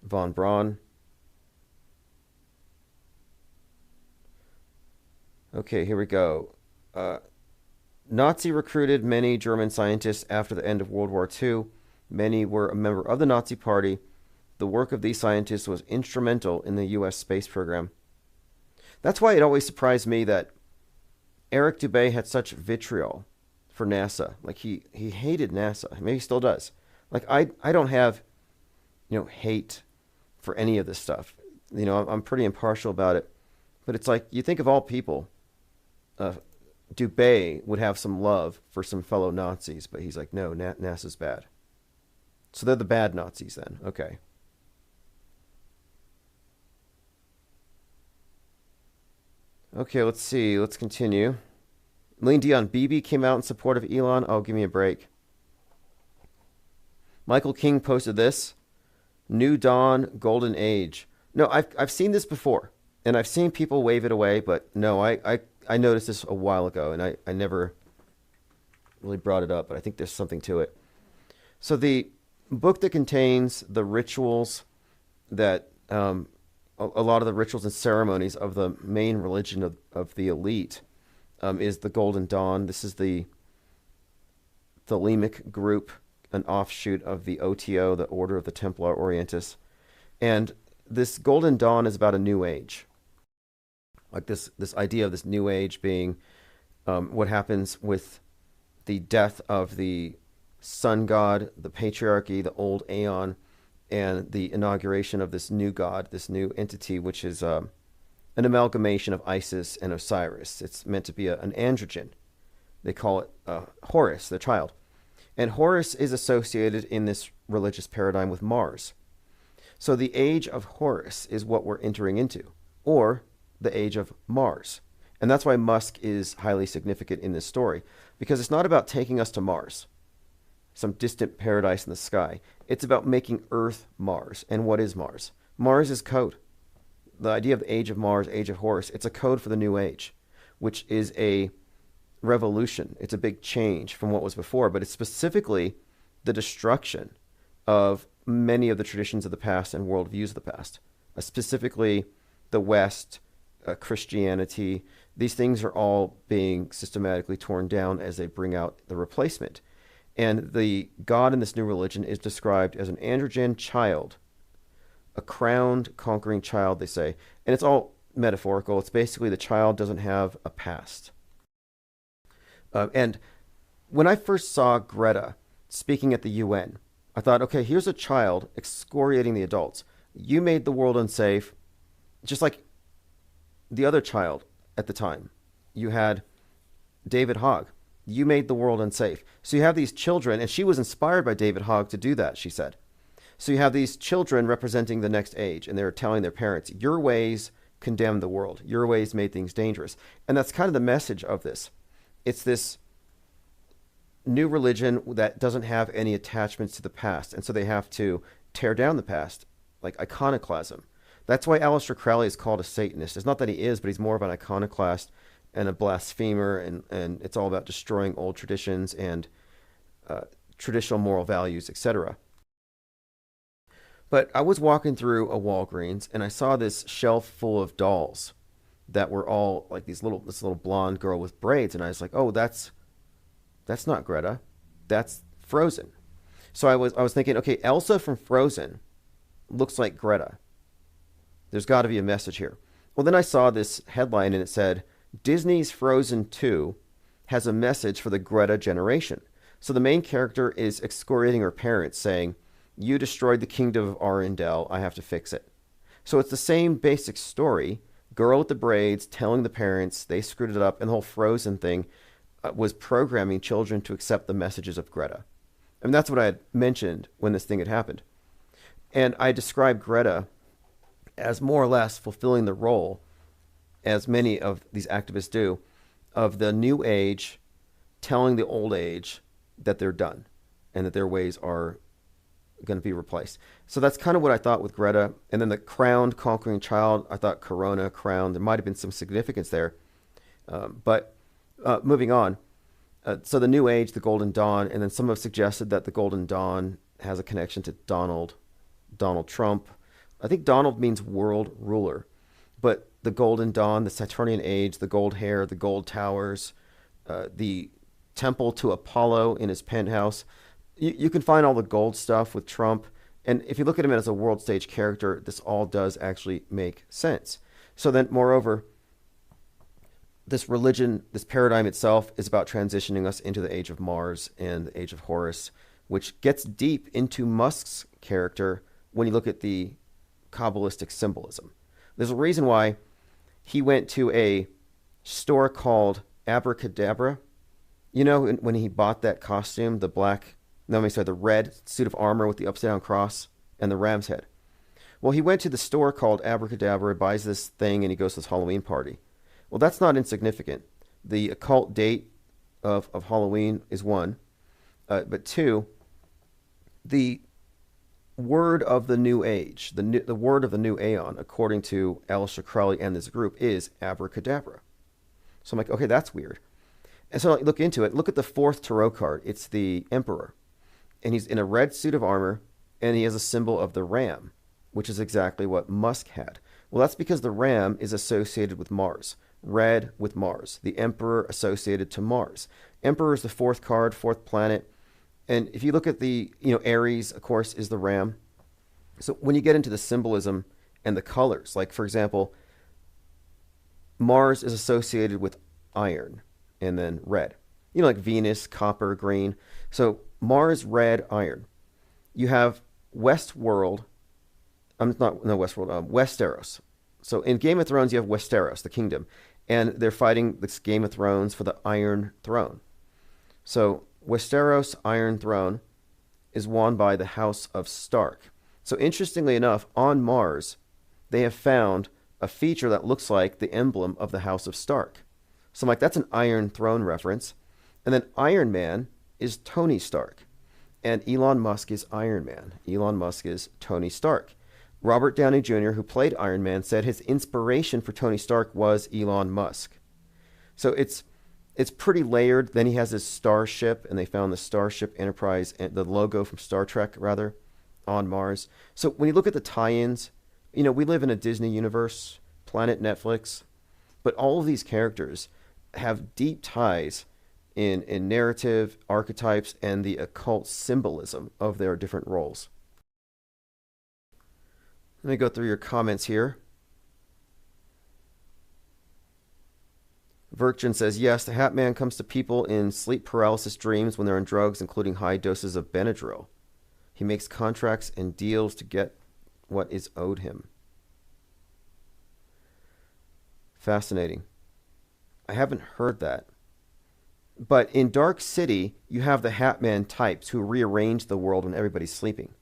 von Braun. Okay, here we go. Nazi recruited many German scientists after the end of World War II. Many were a member of the Nazi Party. The work of these scientists was instrumental in the U.S. space program. That's why it always surprised me that Eric Dubé had such vitriol for NASA. Like, he hated NASA. Maybe he still does. Like, I don't have, hate for any of this stuff. I'm pretty impartial about it. But it's like, you think of all people, Dubé would have some love for some fellow Nazis, but he's like, no, NASA's bad. So they're the bad Nazis then. Okay. Okay, let's see. Let's continue. Lean Dion, BB came out in support of Elon. Oh, give me a break. Michael King posted this. New Dawn, Golden Age. No, I've seen this before, and I've seen people wave it away, but no, I noticed this a while ago, and I never really brought it up, but I think there's something to it. So the book that contains the rituals that, a lot of the rituals and ceremonies of the main religion of the elite is the Golden Dawn. This is the Thelemic group, an offshoot of the OTO, the Order of the Templar Orientis. And this Golden Dawn is about a new age. Like this idea of this new age being what happens with the death of the sun god, the patriarchy, the old Aeon, and the inauguration of this new god, this new entity, which is an amalgamation of Isis and Osiris. It's meant to be an androgen. They call it Horus, the child. And Horus is associated in this religious paradigm with Mars. So the age of Horus is what we're entering into, or the age of Mars. And that's why Musk is highly significant in this story, because it's not about taking us to Mars, some distant paradise in the sky. It's about making Earth Mars. And what is Mars? Mars is code. The idea of the age of Mars, age of Horus, it's a code for the new age, which is a revolution. It's a big change from what was before, but it's specifically the destruction of many of the traditions of the past and worldviews of the past, specifically the West, Christianity. These things are all being systematically torn down as they bring out the replacement. And the God in this new religion is described as an androgen child, a crowned, conquering child, they say. And it's all metaphorical. It's basically the child doesn't have a past. And when I first saw Greta speaking at the UN, I thought, okay, here's a child excoriating the adults. You made the world unsafe, just like the other child at the time. You had David Hogg. You made the world unsafe. So you have these children, and she was inspired by David Hogg to do that, she said. So you have these children representing the next age, and they're telling their parents, your ways condemn the world. Your ways made things dangerous. And that's kind of the message of this. It's this new religion that doesn't have any attachments to the past, and so they have to tear down the past, like iconoclasm. That's why Aleister Crowley is called a Satanist. It's not that he is, but he's more of an iconoclast and a blasphemer, and it's all about destroying old traditions and traditional moral values, etc. But I was walking through a Walgreens, and I saw this shelf full of dolls. that were all like this little blonde girl with braids, and I was like, oh, that's not Greta, that's Frozen. So I was thinking, okay, Elsa from Frozen looks like Greta. There's got to be a message here. Well, then I saw this headline and it said, Disney's Frozen 2 has a message for the Greta generation. So the main character is excoriating her parents, saying, you destroyed the kingdom of Arendelle, I have to fix it. So it's the same basic story. Girl with the braids telling the parents they screwed it up, and the whole Frozen thing was programming children to accept the messages of Greta. And that's what I had mentioned when this thing had happened. And I described Greta as more or less fulfilling the role, as many of these activists do, of the new age telling the old age that they're done and that their ways are going to be replaced. So that's kind of what I thought with Greta. And then the crowned conquering child, I thought Corona, crowned, there might have been some significance there. But moving on. So the new age, the Golden Dawn, and then some have suggested that the Golden Dawn has a connection to Donald Trump. I think Donald means world ruler. But the Golden Dawn, the Saturnian age, the gold hair, the gold towers, the temple to Apollo in his penthouse. You can find all the gold stuff with Trump. And if you look at him as a world stage character, this all does actually make sense. So then, moreover, this religion, this paradigm itself is about transitioning us into the age of Mars and the age of Horus, which gets deep into Musk's character when you look at the Kabbalistic symbolism. There's a reason why he went to a store called Abracadabra. You know, when he bought that costume, the red suit of armor with the upside down cross and the ram's head. Well, he went to the store called Abracadabra, buys this thing, and he goes to this Halloween party. Well, that's not insignificant. The occult date of Halloween is one. But two, the word of the new age, the word of the new aeon, according to Alistair Crowley and this group, is abracadabra. So I'm like, okay, that's weird. And so I look into it. Look at the fourth tarot card. It's the Emperor. And he's in a red suit of armor, and he has a symbol of the ram, which is exactly what Musk had. Well, that's because the ram is associated with Mars. Red with Mars. The Emperor associated to Mars. Emperor is the fourth card, fourth planet. And if you look at the, Aries, of course, is the ram. So when you get into the symbolism and the colors, like, for example, Mars is associated with iron and then red. Like Venus, copper, green. So Mars, red, iron. You have Westworld. Westeros. So in Game of Thrones, you have Westeros, the kingdom. And they're fighting this Game of Thrones for the Iron Throne. So Westeros Iron Throne is won by the House of Stark. So interestingly enough, on Mars, they have found a feature that looks like the emblem of the House of Stark. So I'm like, that's an Iron Throne reference. And then Iron Man is Tony Stark. And Elon Musk is Iron Man. Elon Musk is Tony Stark. Robert Downey Jr., who played Iron Man, said his inspiration for Tony Stark was Elon Musk. So it's pretty layered. Then he has his starship, and they found the Starship Enterprise, and the logo from Star Trek, rather, on Mars. So when you look at the tie-ins, we live in a Disney universe, Planet Netflix, but all of these characters have deep ties in narrative, archetypes, and the occult symbolism of their different roles. Let me go through your comments here. Virgin says, yes, the Hat Man comes to people in sleep paralysis dreams when they're on drugs, including high doses of Benadryl. He makes contracts and deals to get what is owed him. Fascinating. I haven't heard that. But in Dark City, you have the Hat Man types who rearrange the world when everybody's sleeping.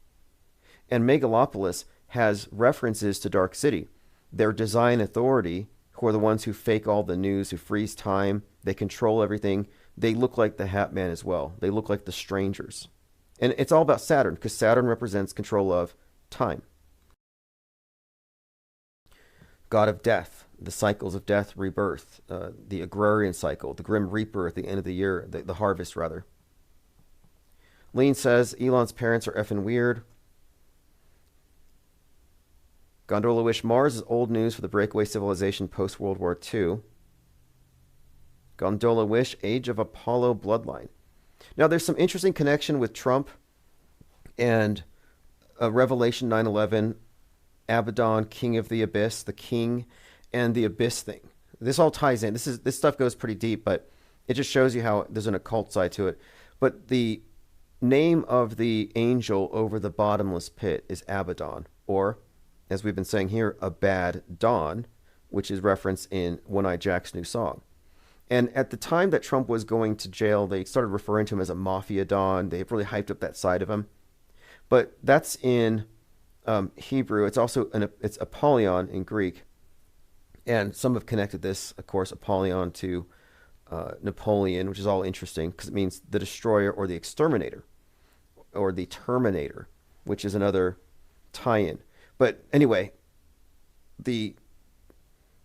And Megalopolis has references to Dark City. Their design authority, who are the ones who fake all the news, who freeze time, they control everything, they look like the Hat Man as well. They look like the Strangers. And it's all about Saturn, because Saturn represents control of time. God of death, the cycles of death, rebirth, the agrarian cycle, the Grim Reaper at the end of the year, the harvest, rather. Lean says, Elon's parents are effing weird. Gondola Wish Mars is old news for the breakaway civilization post-World War II. Gondola Wish Age of Apollo bloodline. Now, there's some interesting connection with Trump and Revelation 9/11, Abaddon, King of the Abyss, the King, and the Abyss thing. This all ties in. This stuff goes pretty deep, but it just shows you how there's an occult side to it. But the name of the angel over the bottomless pit is Abaddon, or, as we've been saying here, Abaddon, which is referenced in One-Eye Jack's new song. And at the time that Trump was going to jail, they started referring to him as a mafia don. They really hyped up that side of him. But that's in Hebrew. It's also it's Apollyon in Greek. And some have connected this, of course, Apollyon to Napoleon, which is all interesting because it means the destroyer or the exterminator or the terminator, which is another tie-in. But anyway, the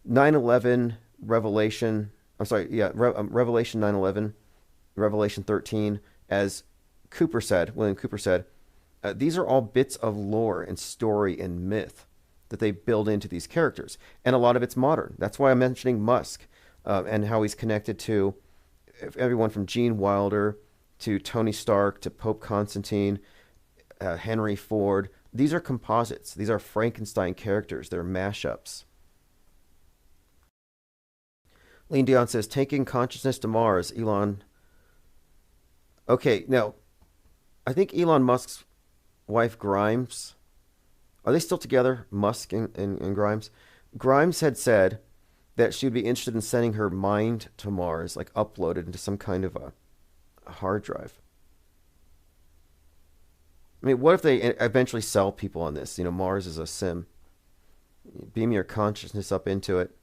9/11 Revelation, Revelation 9/11, Revelation 13, as William Cooper said, these are all bits of lore and story and myth that they build into these characters. And a lot of it's modern. That's why I'm mentioning Musk and how he's connected to everyone from Gene Wilder to Tony Stark to Pope Constantine, Henry Ford. These are composites. These are Frankenstein characters. They're mashups. Lean Dion says, taking consciousness to Mars, Elon. Okay, now, I think Elon Musk's wife, Grimes, are they still together, Musk and Grimes? Grimes had said that she'd be interested in sending her mind to Mars, like uploaded into some kind of a hard drive. I mean, what if they eventually sell people on this? You know, Mars is a sim. Beam your consciousness up into it.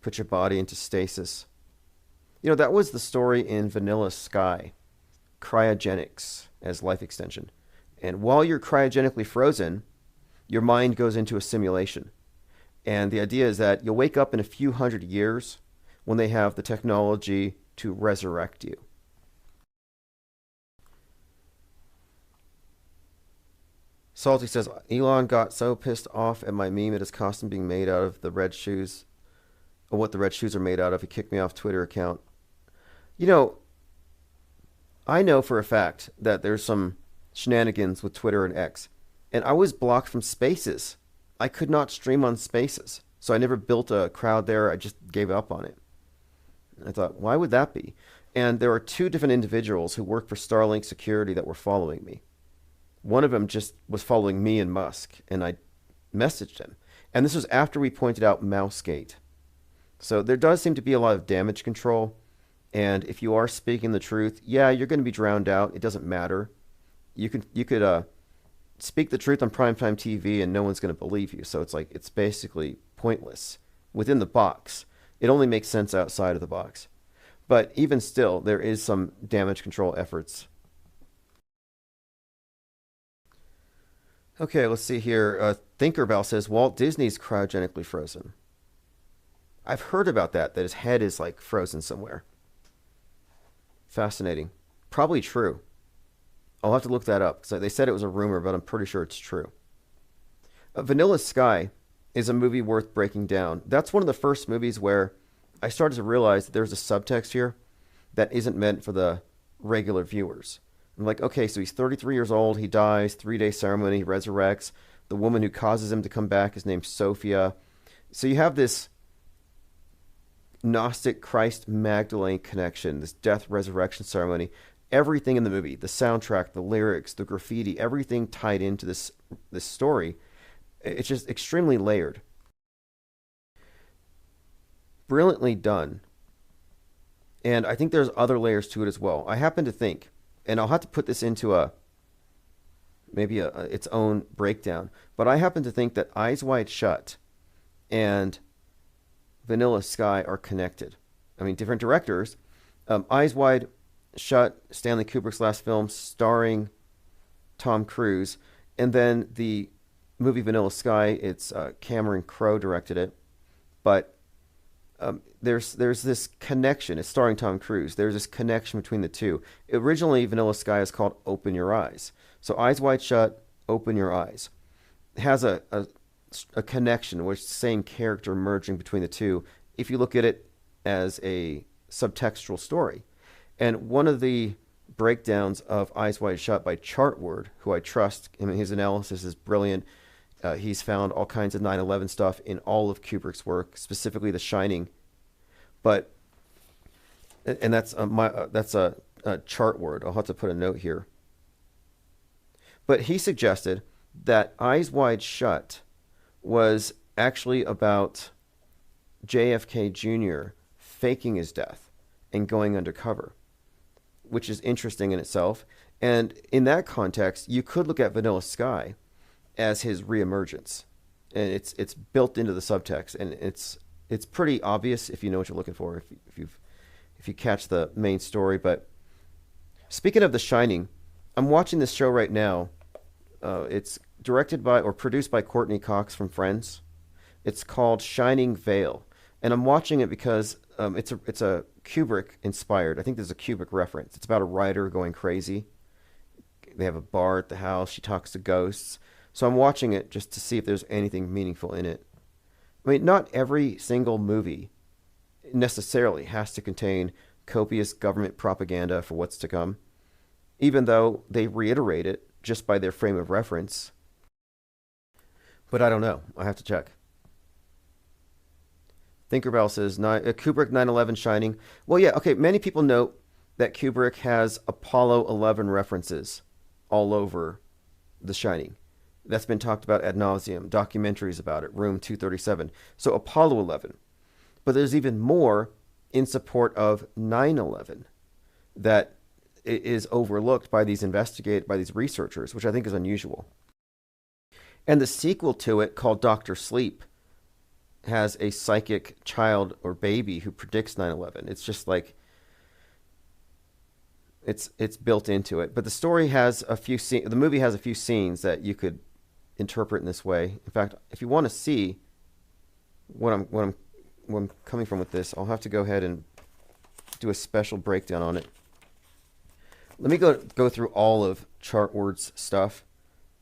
Put your body into stasis. You know, that was the story in Vanilla Sky. Cryogenics as life extension. And while you're cryogenically frozen, your mind goes into a simulation. And the idea is that you'll wake up in a few hundred years when they have the technology to resurrect you. Salty says, Elon got so pissed off at my meme at his costume being made out of the red shoes, or what the red shoes are made out of. He kicked me off Twitter account. You know, I know for a fact that there's some shenanigans with Twitter and X, and I was blocked from Spaces. I could not stream on Spaces, so I never built a crowd there. I just gave up on it. I thought, why would that be? And there are two different individuals who work for Starlink Security that were following me. One of them just was following me and Musk, and I messaged him. And this was after we pointed out Mousegate. So there does seem to be a lot of damage control. And if you are speaking the truth, yeah, you're going to be drowned out. It doesn't matter. You could speak the truth on primetime TV and no one's going to believe you. So it's basically pointless within the box. It only makes sense outside of the box. But even still, there is some damage control efforts. Okay, let's see here. Thinkerbell says, Walt Disney's cryogenically frozen. I've heard about that his head is like frozen somewhere. Fascinating. Probably true. I'll have to look that up because they said it was a rumor, but I'm pretty sure it's true. Vanilla Sky is a movie worth breaking down. That's one of the first movies where I started to realize that there's a subtext here that isn't meant for the regular viewers. I'm like, okay, so he's 33 years old, he dies, 3-day ceremony, he resurrects. The woman who causes him to come back is named Sophia. So you have this Gnostic Christ Magdalene connection, this death resurrection ceremony. Everything in the movie, the soundtrack, the lyrics, the graffiti, everything tied into this story. It's just extremely layered. Brilliantly done. And I think there's other layers to it as well. I happen to think, and I'll have to put this into maybe its own breakdown, but I happen to think that Eyes Wide Shut and Vanilla Sky are connected. I mean, different directors. Eyes Wide Shut, Stanley Kubrick's last film, starring Tom Cruise, and then the movie Vanilla Sky, it's Cameron Crowe directed it, but there's this connection. It's starring Tom Cruise. There's this connection between the two. Originally, Vanilla Sky is called Open Your Eyes. So Eyes Wide Shut, Open Your Eyes. It has a a connection, which is the same character merging between the two, if you look at it as a subtextual story. And one of the breakdowns of Eyes Wide Shut by Chartword, who I trust, I mean, his analysis is brilliant. He's found all kinds of 9/11 stuff in all of Kubrick's work, specifically The Shining. But, and that's a Chartword. I'll have to put a note here. But he suggested that Eyes Wide Shut was actually about JFK Jr. faking his death and going undercover, which is interesting in itself. And in that context, you could look at Vanilla Sky as his reemergence, and it's built into the subtext, and it's pretty obvious if you know what you're looking for, if you catch the main story. But speaking of The Shining, I'm watching this show right now. It's directed by or produced by Courtney Cox from Friends. It's called Shining Vale, and I'm watching it because it's a Kubrick inspired. I think there's a Kubrick reference. It's about a writer going crazy. They have a bar at the house. She talks to ghosts. So I'm watching it just to see if there's anything meaningful in it. I mean, not every single movie necessarily has to contain copious government propaganda for what's to come, even though they reiterate it just by their frame of reference. But I don't know. I have to check. Thinkerbell says, Kubrick 9/11 Shining. Well, yeah, okay, many people note that Kubrick has Apollo 11 references all over The Shining. That's been talked about ad nauseum, documentaries about it, Room 237. So Apollo 11. But there's even more in support of 9/11 that is overlooked by these researchers, which I think is unusual. And the sequel to it, called Dr. Sleep, has a psychic child or baby who predicts 9/11. It's just like it's built into it. But the story has the movie has a few scenes that you could interpret in this way. In fact, if you want to see where I'm coming from with this, I'll have to go ahead and do a special breakdown on it. Let me go through all of Chartword's stuff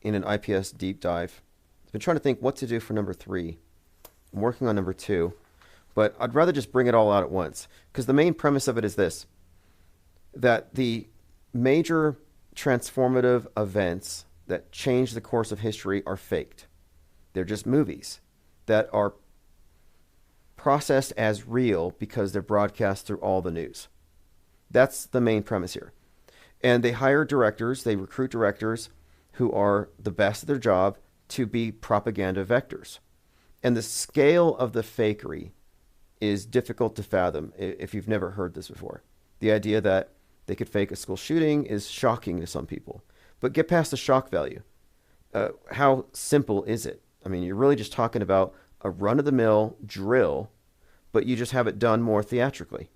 in an IPS deep dive. I've been trying to think what to do for number 3. I'm working on number 2, but I'd rather just bring it all out at once, because the main premise of it is this: that the major transformative events that change the course of history are faked. They're just movies that are processed as real because they're broadcast through all the news. That's the main premise here. And they hire directors, they recruit directors who are the best at their job to be propaganda vectors. And the scale of the fakery is difficult to fathom if you've never heard this before. The idea that they could fake a school shooting is shocking to some people. But get past the shock value. How simple is it? I mean, you're really just talking about a run-of-the-mill drill, but you just have it done more theatrically.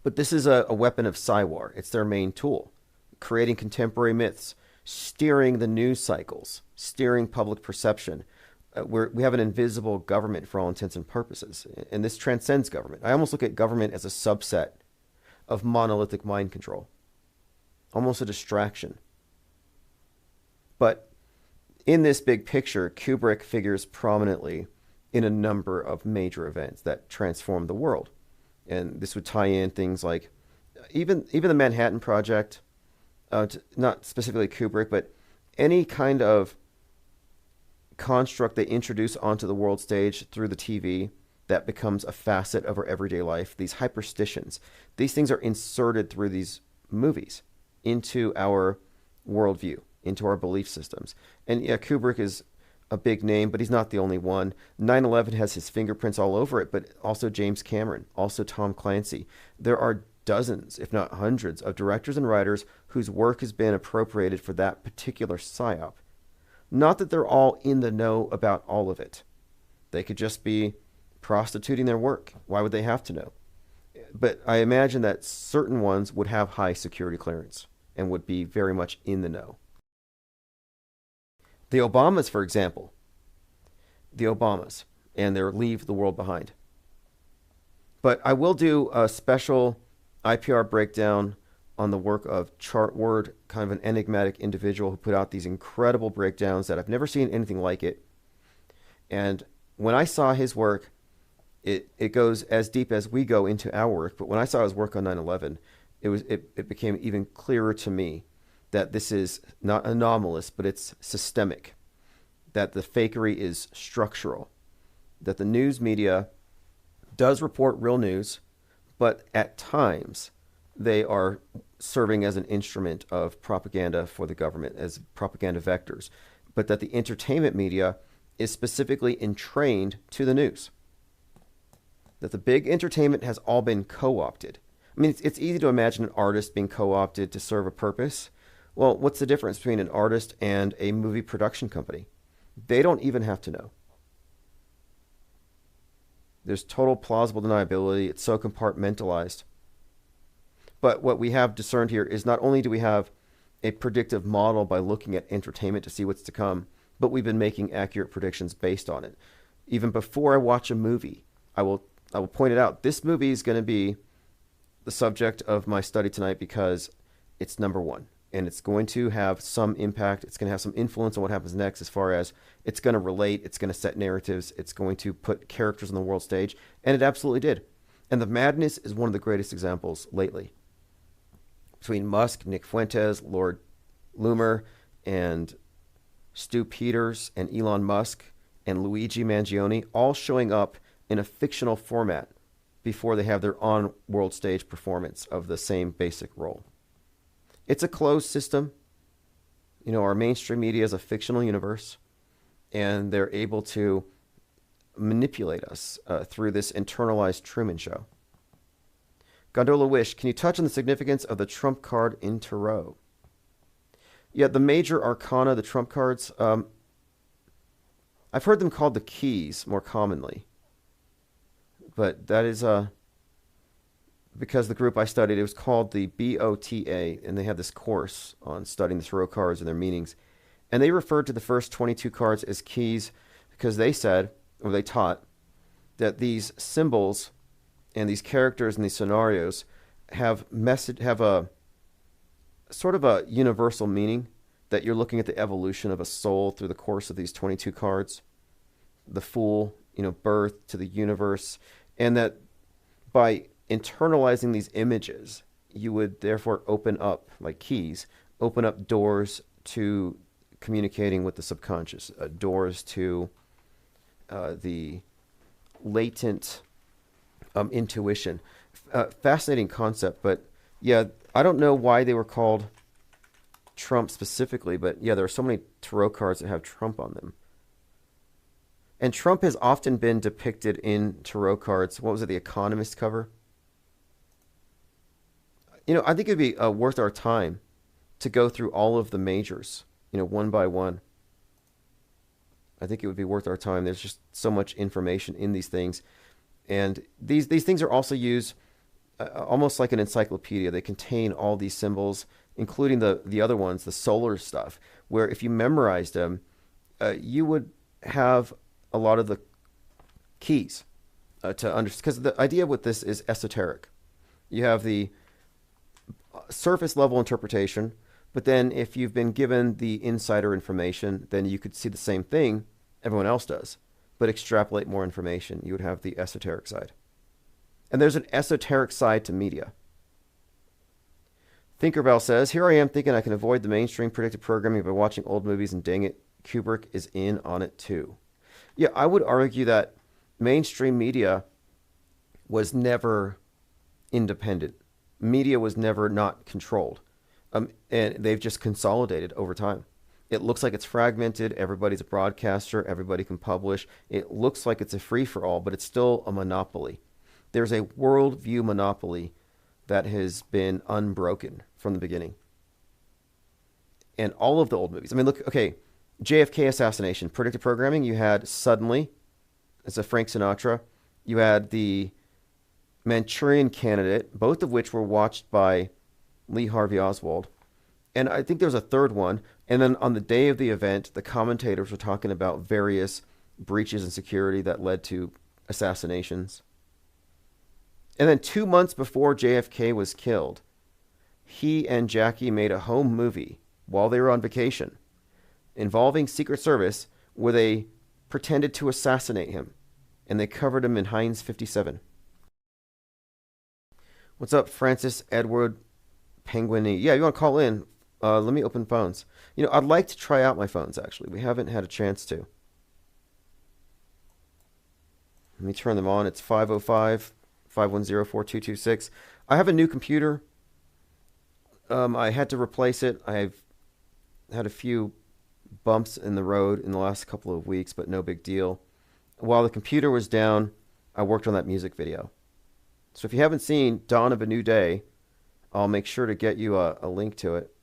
But this is a weapon of Psywar. It's their main tool. Creating contemporary myths, steering the news cycles, steering public perception. We have an invisible government for all intents and purposes, and this transcends government. I almost look at government as a subset of monolithic mind control, almost a distraction. But in this big picture, Kubrick figures prominently in a number of major events that transformed the world. And this would tie in things like even the Manhattan Project, not specifically Kubrick, but any kind of construct they introduce onto the world stage through the TV that becomes a facet of our everyday life, these hyperstitions. These things are inserted through these movies into our worldview, into our belief systems. And yeah, Kubrick is a big name, but he's not the only one. 9/11 has his fingerprints all over it, but also James Cameron, also Tom Clancy. There are dozens, if not hundreds, of directors and writers whose work has been appropriated for that particular psyop. Not that they're all in the know about all of it. They could just be prostituting their work. Why would they have to know? But I imagine that certain ones would have high security clearance and would be very much in the know. The Obamas, for example. The Obamas and their Leave the World Behind. But I will do a special IPR breakdown on the work of Chartword, kind of an enigmatic individual who put out these incredible breakdowns that I've never seen anything like it. And when I saw his work, it goes as deep as we go into our work. But when I saw his work on 9/11, it became even clearer to me that this is not anomalous, but it's systemic, that the fakery is structural, that the news media does report real news, but at times they are serving as an instrument of propaganda for the government, as propaganda vectors, but that the entertainment media is specifically entrained to the news, that the big entertainment has all been co-opted. I mean, it's easy to imagine an artist being co-opted to serve a purpose. Well, what's the difference between an artist and a movie production company? They don't even have to know. There's total plausible deniability. It's so compartmentalized. But what we have discerned here is not only do we have a predictive model by looking at entertainment to see what's to come, but we've been making accurate predictions based on it. Even before I watch a movie, I will point it out. This movie is going to be the subject of my study tonight because it's number one. And it's going to have some impact. It's going to have some influence on what happens next, as far as it's going to relate. It's going to set narratives. It's going to put characters on the world stage. And it absolutely did. And the madness is one of the greatest examples lately. Between Musk, Nick Fuentes, Lord Loomer, and Stu Peters, and Elon Musk, and Luigi Mangione, all showing up in a fictional format before they have their on-world stage performance of the same basic role. It's a closed system. You know, our mainstream media is a fictional universe, and they're able to manipulate us through this internalized Truman Show. Gondola Wish, can you touch on the significance of the trump card in Tarot? Yeah, the major arcana, the trump cards, I've heard them called the keys more commonly. But that is because the group I studied, it was called the BOTA, and they had this course on studying the tarot cards and their meanings. And they referred to the first 22 cards as keys because they said, or they taught, that these symbols and these characters and these scenarios have a sort of a universal meaning, that you're looking at the evolution of a soul through the course of these 22 cards. The Fool, birth to the universe, and that by internalizing these images, you would therefore open up, like keys, open up doors to communicating with the subconscious, doors to the latent intuition. Fascinating concept, but yeah, I don't know why they were called Trump specifically, but yeah, there are so many tarot cards that have Trump on them. And Trump has often been depicted in tarot cards. What was it, the Economist cover? I think it'd be worth our time to go through all of the majors, one by one. I think it would be worth our time. There's just so much information in these things. And these things are also used almost like an encyclopedia. They contain all these symbols, including the other ones, the solar stuff, where if you memorized them, you would have a lot of the keys to understand. Because the idea with this is esoteric. You have the surface level interpretation, but then if you've been given the insider information, then you could see the same thing everyone else does, but extrapolate more information. You would have the esoteric side. And there's an esoteric side to media. Thinkerbell says, here I am thinking I can avoid the mainstream predictive programming by watching old movies, and dang it, Kubrick is in on it too. Yeah, I would argue that mainstream media was never independent. Media was never not controlled. And they've just consolidated over time. It looks like it's fragmented. Everybody's a broadcaster. Everybody can publish. It looks like it's a free-for-all, but it's still a monopoly. There's a worldview monopoly that has been unbroken from the beginning. And all of the old movies. I mean, look, okay, JFK assassination, predictive programming, you had Suddenly, as a Frank Sinatra. You had the Manchurian Candidate, both of which were watched by Lee Harvey Oswald. And I think there was a third one. And then on the day of the event, the commentators were talking about various breaches in security that led to assassinations. And then 2 months before JFK was killed, he and Jackie made a home movie while they were on vacation involving Secret Service, where they pretended to assassinate him, and they covered him in Heinz 57. What's up, Francis Edward Penguini? Yeah, you want to call in? Let me open phones. I'd like to try out my phones, actually. We haven't had a chance to. Let me turn them on. It's 505-510-4226. I have a new computer. I had to replace it. I've had a few bumps in the road in the last couple of weeks, but no big deal. While the computer was down, I worked on that music video. So if you haven't seen Dawn of a New Day, I'll make sure to get you a link to it.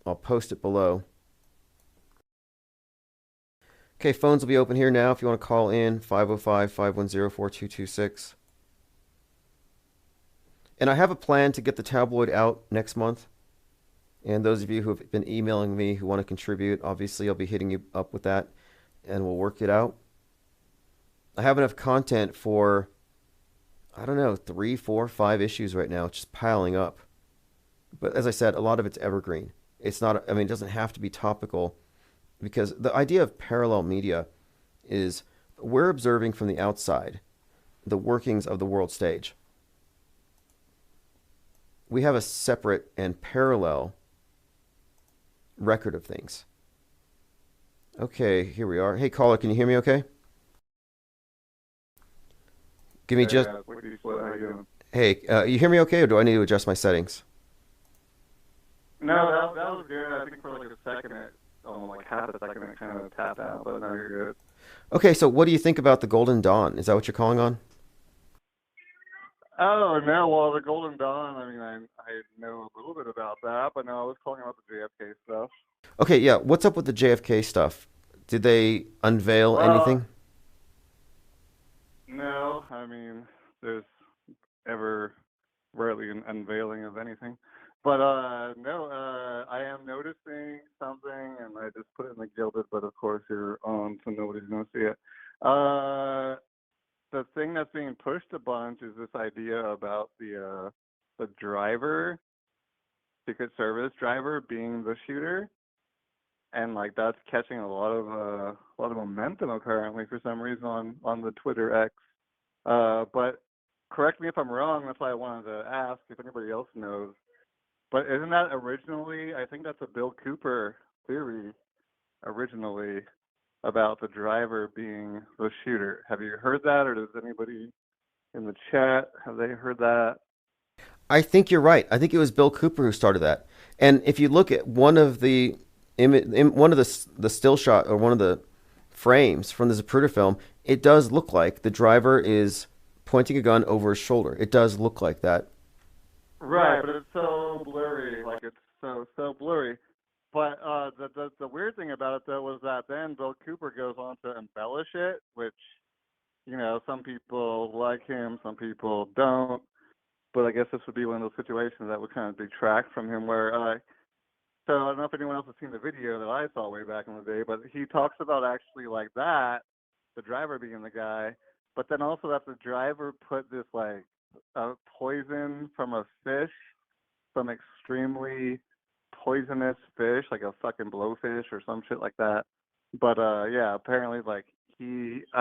I'll post it below. Okay, phones will be open here now if you want to call in, 505-510-4226. And I have a plan to get the tabloid out next month. And those of you who have been emailing me who want to contribute, obviously I'll be hitting you up with that, and we'll work it out. I have enough content for, 3, 4, 5 issues right now. It's just piling up. But as I said, a lot of it's evergreen. It's not, it doesn't have to be topical, because the idea of parallel media is we're observing from the outside the workings of the world stage. We have a separate and parallel record of things. Okay, here we are. Hey, caller, can you hear me okay? Give me just... Hey, you hear me okay, or do I need to adjust my settings?
No, that was good. I think for like a second, half a second, it kind of tapped out, but now you're good.
Okay, so what do you think about the Golden Dawn? Is that what you're calling on?
Oh, no, well, the Golden Dawn, I know a little bit about that, but no, I was calling about the JFK stuff.
Okay, yeah, what's up with the JFK stuff? Did they unveil anything?
No, there's ever rarely an unveiling of anything. But, no, I am noticing something, and I just put it in the gilded, but of course you're on, so nobody's going to see it. The thing that's being pushed a bunch is this idea about the driver, Secret Service driver, being the shooter, and that's catching a lot of momentum apparently for some reason on the Twitter X. But correct me if I'm wrong. That's why I wanted to ask if anybody else knows. But isn't that originally? I think that's a Bill Cooper theory originally, about the driver being the shooter. Have you heard that, or does anybody in the chat, have they heard that?
I think you're right. I think it was Bill Cooper who started that. And if you look at one of the still shot, or one of the frames from the Zapruder film, it does look like the driver is pointing a gun over his shoulder. It does look like that.
Right, but it's so blurry. It's so blurry. But the weird thing about it, though, was that then Bill Cooper goes on to embellish it, which, some people like him, some people don't. But I guess this would be one of those situations that would kind of detract from him where, so I don't know if anyone else has seen the video that I saw way back in the day, but he talks about actually like that, the driver being the guy, but then also that the driver put this poison from a fish, some extremely poisonous fish, like a fucking blowfish or some shit like that. But yeah, apparently I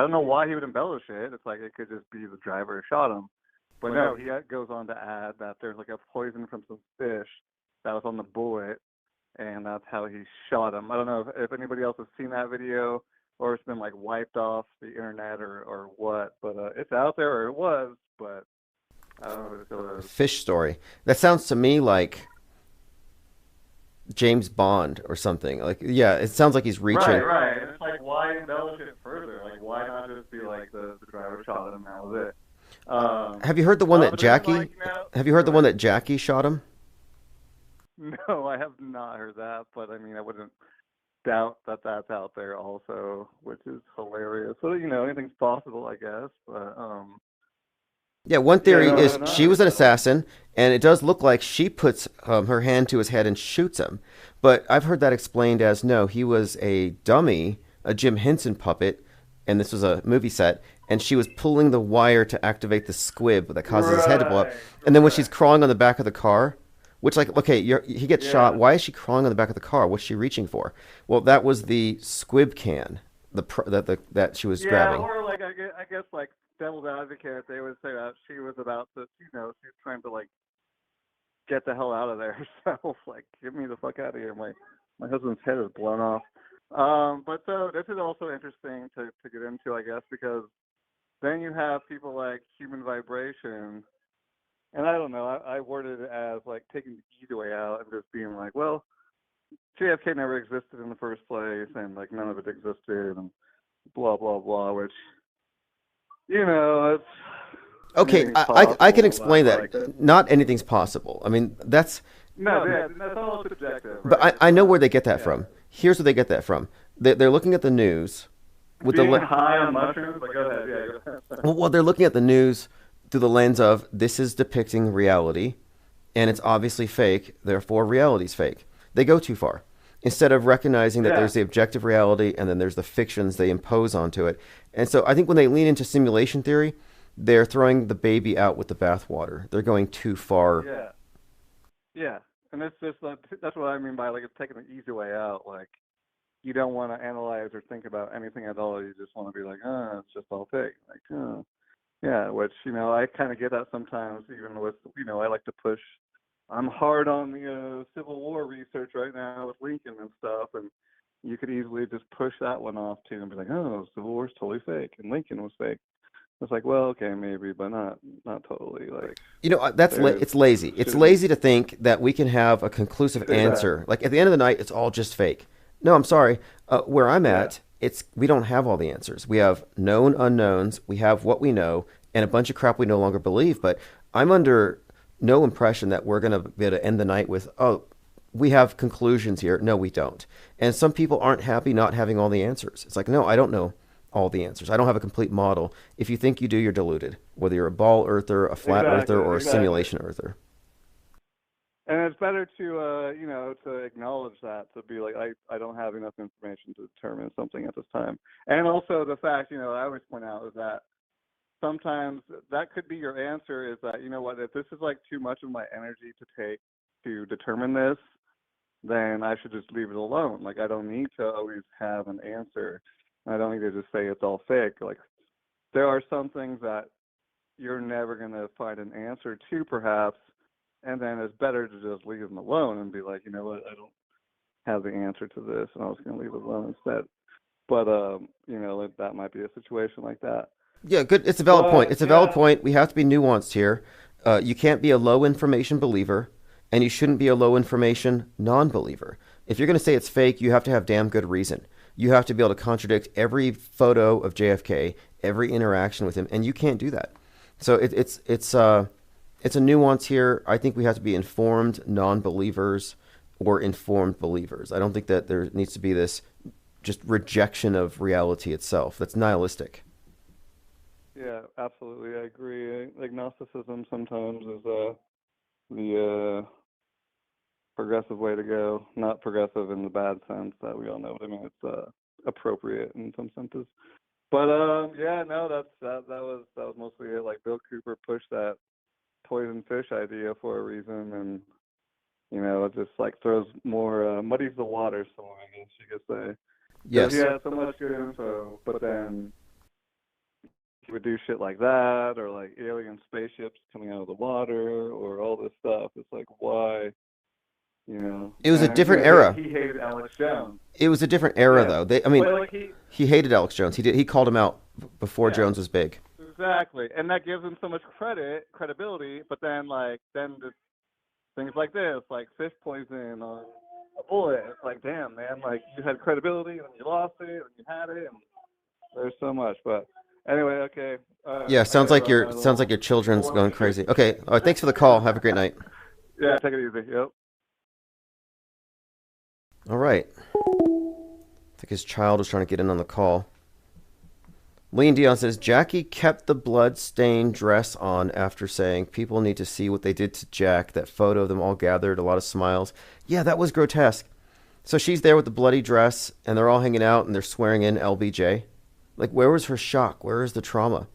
don't know why he would embellish it. It's it could just be the driver shot him. But no, he goes on to add that there's a poison from some fish that was on the bullet, and that's how he shot him. I don't know if anybody else has seen that video, or it's been wiped off the internet or what, but it's out there, or it was, but I don't know if it still is.
Fish story. That sounds to me like James Bond or something. Yeah, it sounds like he's reaching.
Right. And it's why embellish it further? Why not just be the driver shot him and that was it?
Have you heard the one that Jackie? Have you heard the one that Jackie shot him?
No, I have not heard that, but I wouldn't doubt that that's out there also, which is hilarious. So anything's possible, I guess. But
yeah, one theory is she was an assassin, and it does look like she puts her hand to his head and shoots him. But I've heard that explained as, no, he was a dummy, a Jim Henson puppet, and this was a movie set, and she was pulling the wire to activate the squib that causes his head to blow up. And then when she's crawling on the back of the car, which he gets shot, why is she crawling on the back of the car? What's she reaching for? Well, that was the squib can that she was
Yeah,
grabbing.
or like I guess like devil's advocate, they would say that she was about to, she was trying to like get the hell out of there herself. Like, get me the fuck out of here. My husband's head is blown off. But so this is also interesting to get into, I guess, because then you have people like human vibration, and I don't know. I worded it as like taking the easy way out and just being like, well, JFK never existed in the first place, and like none of it existed, and blah blah blah. Which, it's
Okay, I can explain that. Like, not anything's possible. I mean, that's
all subjective. Right?
But I know where they get that from. Here's where they get that from. They're looking at the news with
being high on mushrooms. But go ahead. Yeah. Go ahead.
Well, they're looking at the news through the lens of this is depicting reality, and it's obviously fake. Therefore, reality's fake. They go too far. Instead of recognizing that there's the objective reality and then there's the fictions they impose onto it. And so I think when they lean into simulation theory, they're throwing the baby out with the bathwater. They're going too far.
Yeah. And that's just that's what I mean by like it's taking the easy way out. Like you don't want to analyze or think about anything at all. You just want to be like, it's just all fake. Like, yeah. Which I kind of get that sometimes. Even with I like to push. I'm hard on the Civil War research right now with Lincoln and stuff, and you could easily just push that one off too and be like, Civil War's totally fake and Lincoln was fake. It's like, well, okay, maybe, but not totally. Like,
it's lazy. It's lazy to think that we can have a conclusive answer. Like at the end of the night, it's all just fake. No, I'm sorry. Where I'm at, we don't have all the answers. We have known unknowns. We have what we know, and a bunch of crap we no longer believe. But I'm under no impression that we're going to be able to end the night with, we have conclusions here. No, we don't. And some people aren't happy not having all the answers. It's like, no, I don't know all the answers. I don't have a complete model. If you think you do, you're deluded, whether you're a ball earther, a flat earther, or a simulation earther.
And it's better to, to acknowledge that, to be like, I don't have enough information to determine something at this time. And also the fact, I always point out is that sometimes that could be your answer is that, if this is like too much of my energy to take to determine this, then I should just leave it alone. Like, I don't need to always have an answer. I don't need to just say it's all fake. Like, there are some things that you're never going to find an answer to, perhaps, and then it's better to just leave them alone and be like, you know what, I don't have the answer to this, and I was going to leave it alone instead. But, that might be a situation like that.
Yeah, good. It's a valid point. It's a valid point. We have to be nuanced here. You can't be a low information believer, and you shouldn't be a low information non-believer. If you're going to say it's fake, you have to have damn good reason. You have to be able to contradict every photo of JFK, every interaction with him, and you can't do that. So it's a nuance here. I think we have to be informed non-believers or informed believers. I don't think that there needs to be this just rejection of reality itself. That's nihilistic.
Yeah, absolutely. I agree. Agnosticism sometimes is the progressive way to go. Not progressive in the bad sense that we all know what I mean. It's appropriate in some senses. But that was mostly it. Like Bill Cooper pushed that poison fish idea for a reason, and it just like throws more muddies the water. So I guess you could say.
Yes.
He had so much good info, but then he would do shit like that, or like alien spaceships coming out of the water, or all this stuff. It's like, why?
It was a different era.
He hated Alex Jones.
It was a different era, though. He hated Alex Jones. He called him out before Jones was big.
Exactly, and that gives him so much credibility. But then just things like this, like fish poison or a bullet. It's like, damn, man, like you had credibility and you lost it, and you had it, and there's so much. But anyway, okay.
Sounds like your children's going crazy. Okay, all right, thanks for the call. Have a great night.
Yeah, take it easy. Yep.
All right. I think his child was trying to get in on the call. Lean Dion says, Jackie kept the blood-stained dress on after saying people need to see what they did to Jack. That photo of them all gathered, a lot of smiles. Yeah, that was grotesque. So she's there with the bloody dress, and they're all hanging out, and they're swearing in LBJ. Like, where was her shock? Where is the trauma?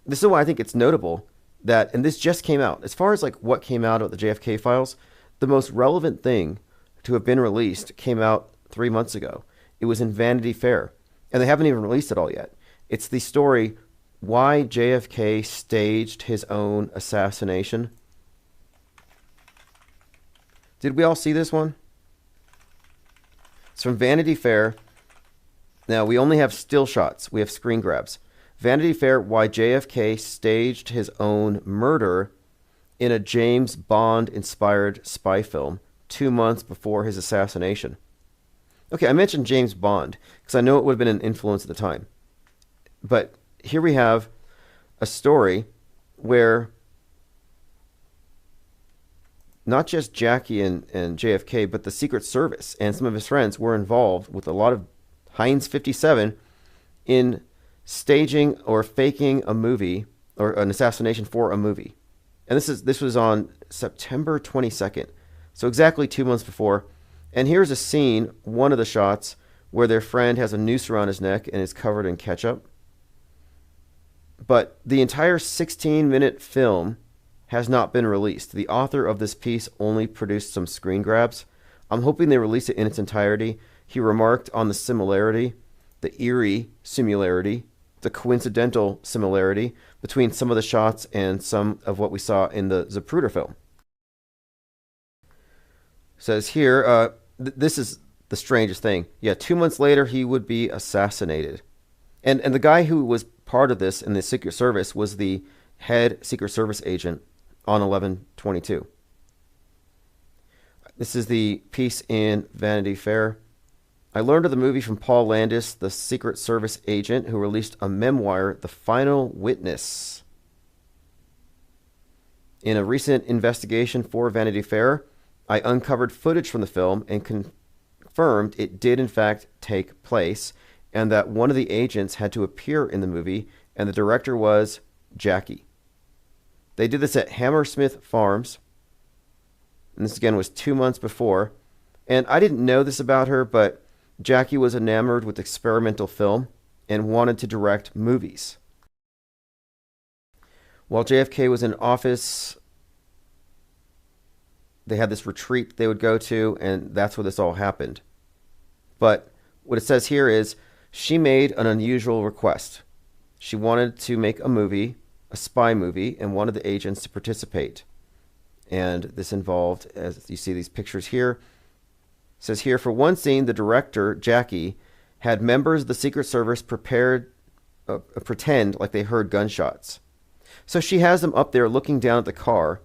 This is why I think it's notable that, and this just came out, as far as like what came out of the JFK files, the most relevant thing to have been released came out 3 months ago. It was in Vanity Fair. and they haven't even released it all yet. It's the story why JFK staged his own assassination. Did we all see this one? It's from Vanity Fair. Now, we only have still shots. We have screen grabs. Vanity Fair, why JFK staged his own murder in a James Bond-inspired spy film 2 months before his assassination. Okay, I mentioned James Bond because I know it would have been an influence at the time. But here we have a story where not just Jackie and JFK, but the Secret Service and some of his friends were involved with a lot of Heinz 57 in staging or faking a movie or an assassination for a movie. And this was on September 22nd, so exactly 2 months before. And here's a scene, one of the shots, where their friend has a noose around his neck and is covered in ketchup. But the entire 16-minute film has not been released. The author of this piece only produced some screen grabs. I'm hoping they release it in its entirety. He remarked on the similarity, the eerie similarity, the coincidental similarity between some of the shots and some of what we saw in the Zapruder film. Says here, this is the strangest thing. Yeah, 2 months later, he would be assassinated. And the guy who was part of this in the Secret Service was the head Secret Service agent on 11/22. This is the piece in Vanity Fair. I learned of the movie from Paul Landis, the Secret Service agent who released a memoir, The Final Witness. In a recent investigation for Vanity Fair, I uncovered footage from the film and confirmed it did in fact take place, and that one of the agents had to appear in the movie, and the director was Jackie. They did this at Hammersmith Farms, and this again was 2 months before. And I didn't know this about her, but Jackie was enamored with experimental film and wanted to direct movies. While JFK was in office, they had this retreat they would go to, and that's where this all happened. But what it says here is she made an unusual request. She wanted to make a movie, a spy movie, and wanted the agents to participate. And this involved, as you see these pictures here, it says here, for one scene, the director, Jackie, had members of the Secret Service pretend like they heard gunshots. So she has them up there looking down at the car,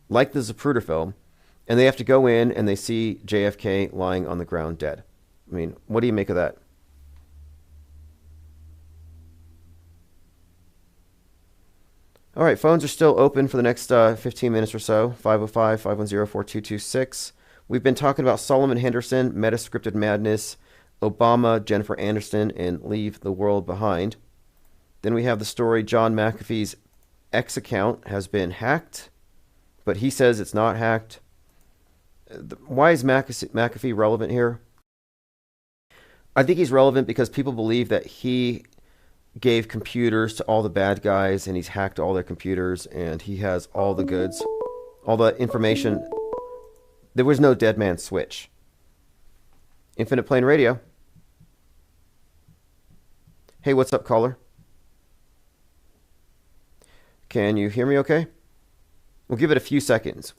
like the Zapruder film, and they have to go in and they see JFK lying on the ground dead. I mean, what do you make of that? All right, phones are still open for the next 15 minutes or so, 505-510-4226. We've been talking about Solomon Henderson, Metascripted Madness, Obama, Jennifer Aniston, and Leave the World Behind. Then we have the story John McAfee's X account has been hacked, but he says it's not hacked. Why is McAfee relevant here? I think he's relevant because people believe that he gave computers to all the bad guys and he's hacked all their computers and he has all the goods, all the information. There was no dead man switch. Infinite Plane Radio. Hey, what's up, caller? Can you hear me okay? We'll give it a few seconds.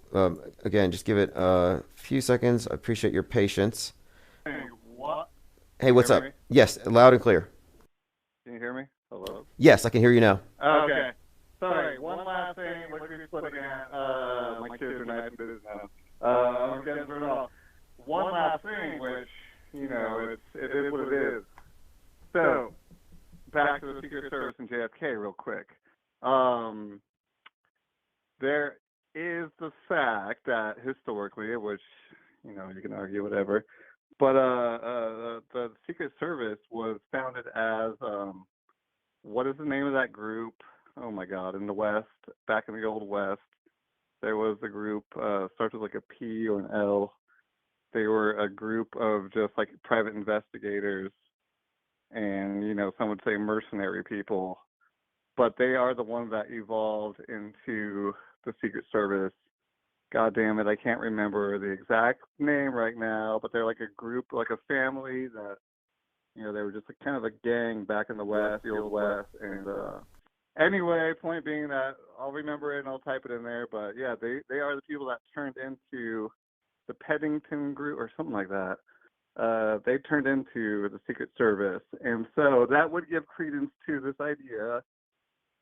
Again, just give it a few seconds. I appreciate your patience.
Hey, what?
Hey, what's up? Yes, loud and clear.
Can you hear me? Hello?
Yes, I can hear you now.
Okay. Sorry, one last thing. Look who's flipping at. My kids are nice and busy now. I'm getting through it all. One last thing, which, you know, it is what it is. So, back to the Secret Service and JFK real quick. There is the fact that historically, which, you know, you can argue whatever, but the Secret Service was founded as, what is the name of that group? Oh my God, in the West, back in the old West, there was a group, starts with like a P or an L. They were a group of just like private investigators and, you know, some would say mercenary people, but they are the ones that evolved into the Secret Service. God damn it, I can't remember the exact name right now, but they're like a group, like a family that You know, they were just kind of a gang back in the West, the Old West. And anyway, point being that I'll remember it and I'll type it in there. But yeah, they are the people that turned into the Peddington Group or something like that. They turned into the Secret Service. And so that would give credence to this idea.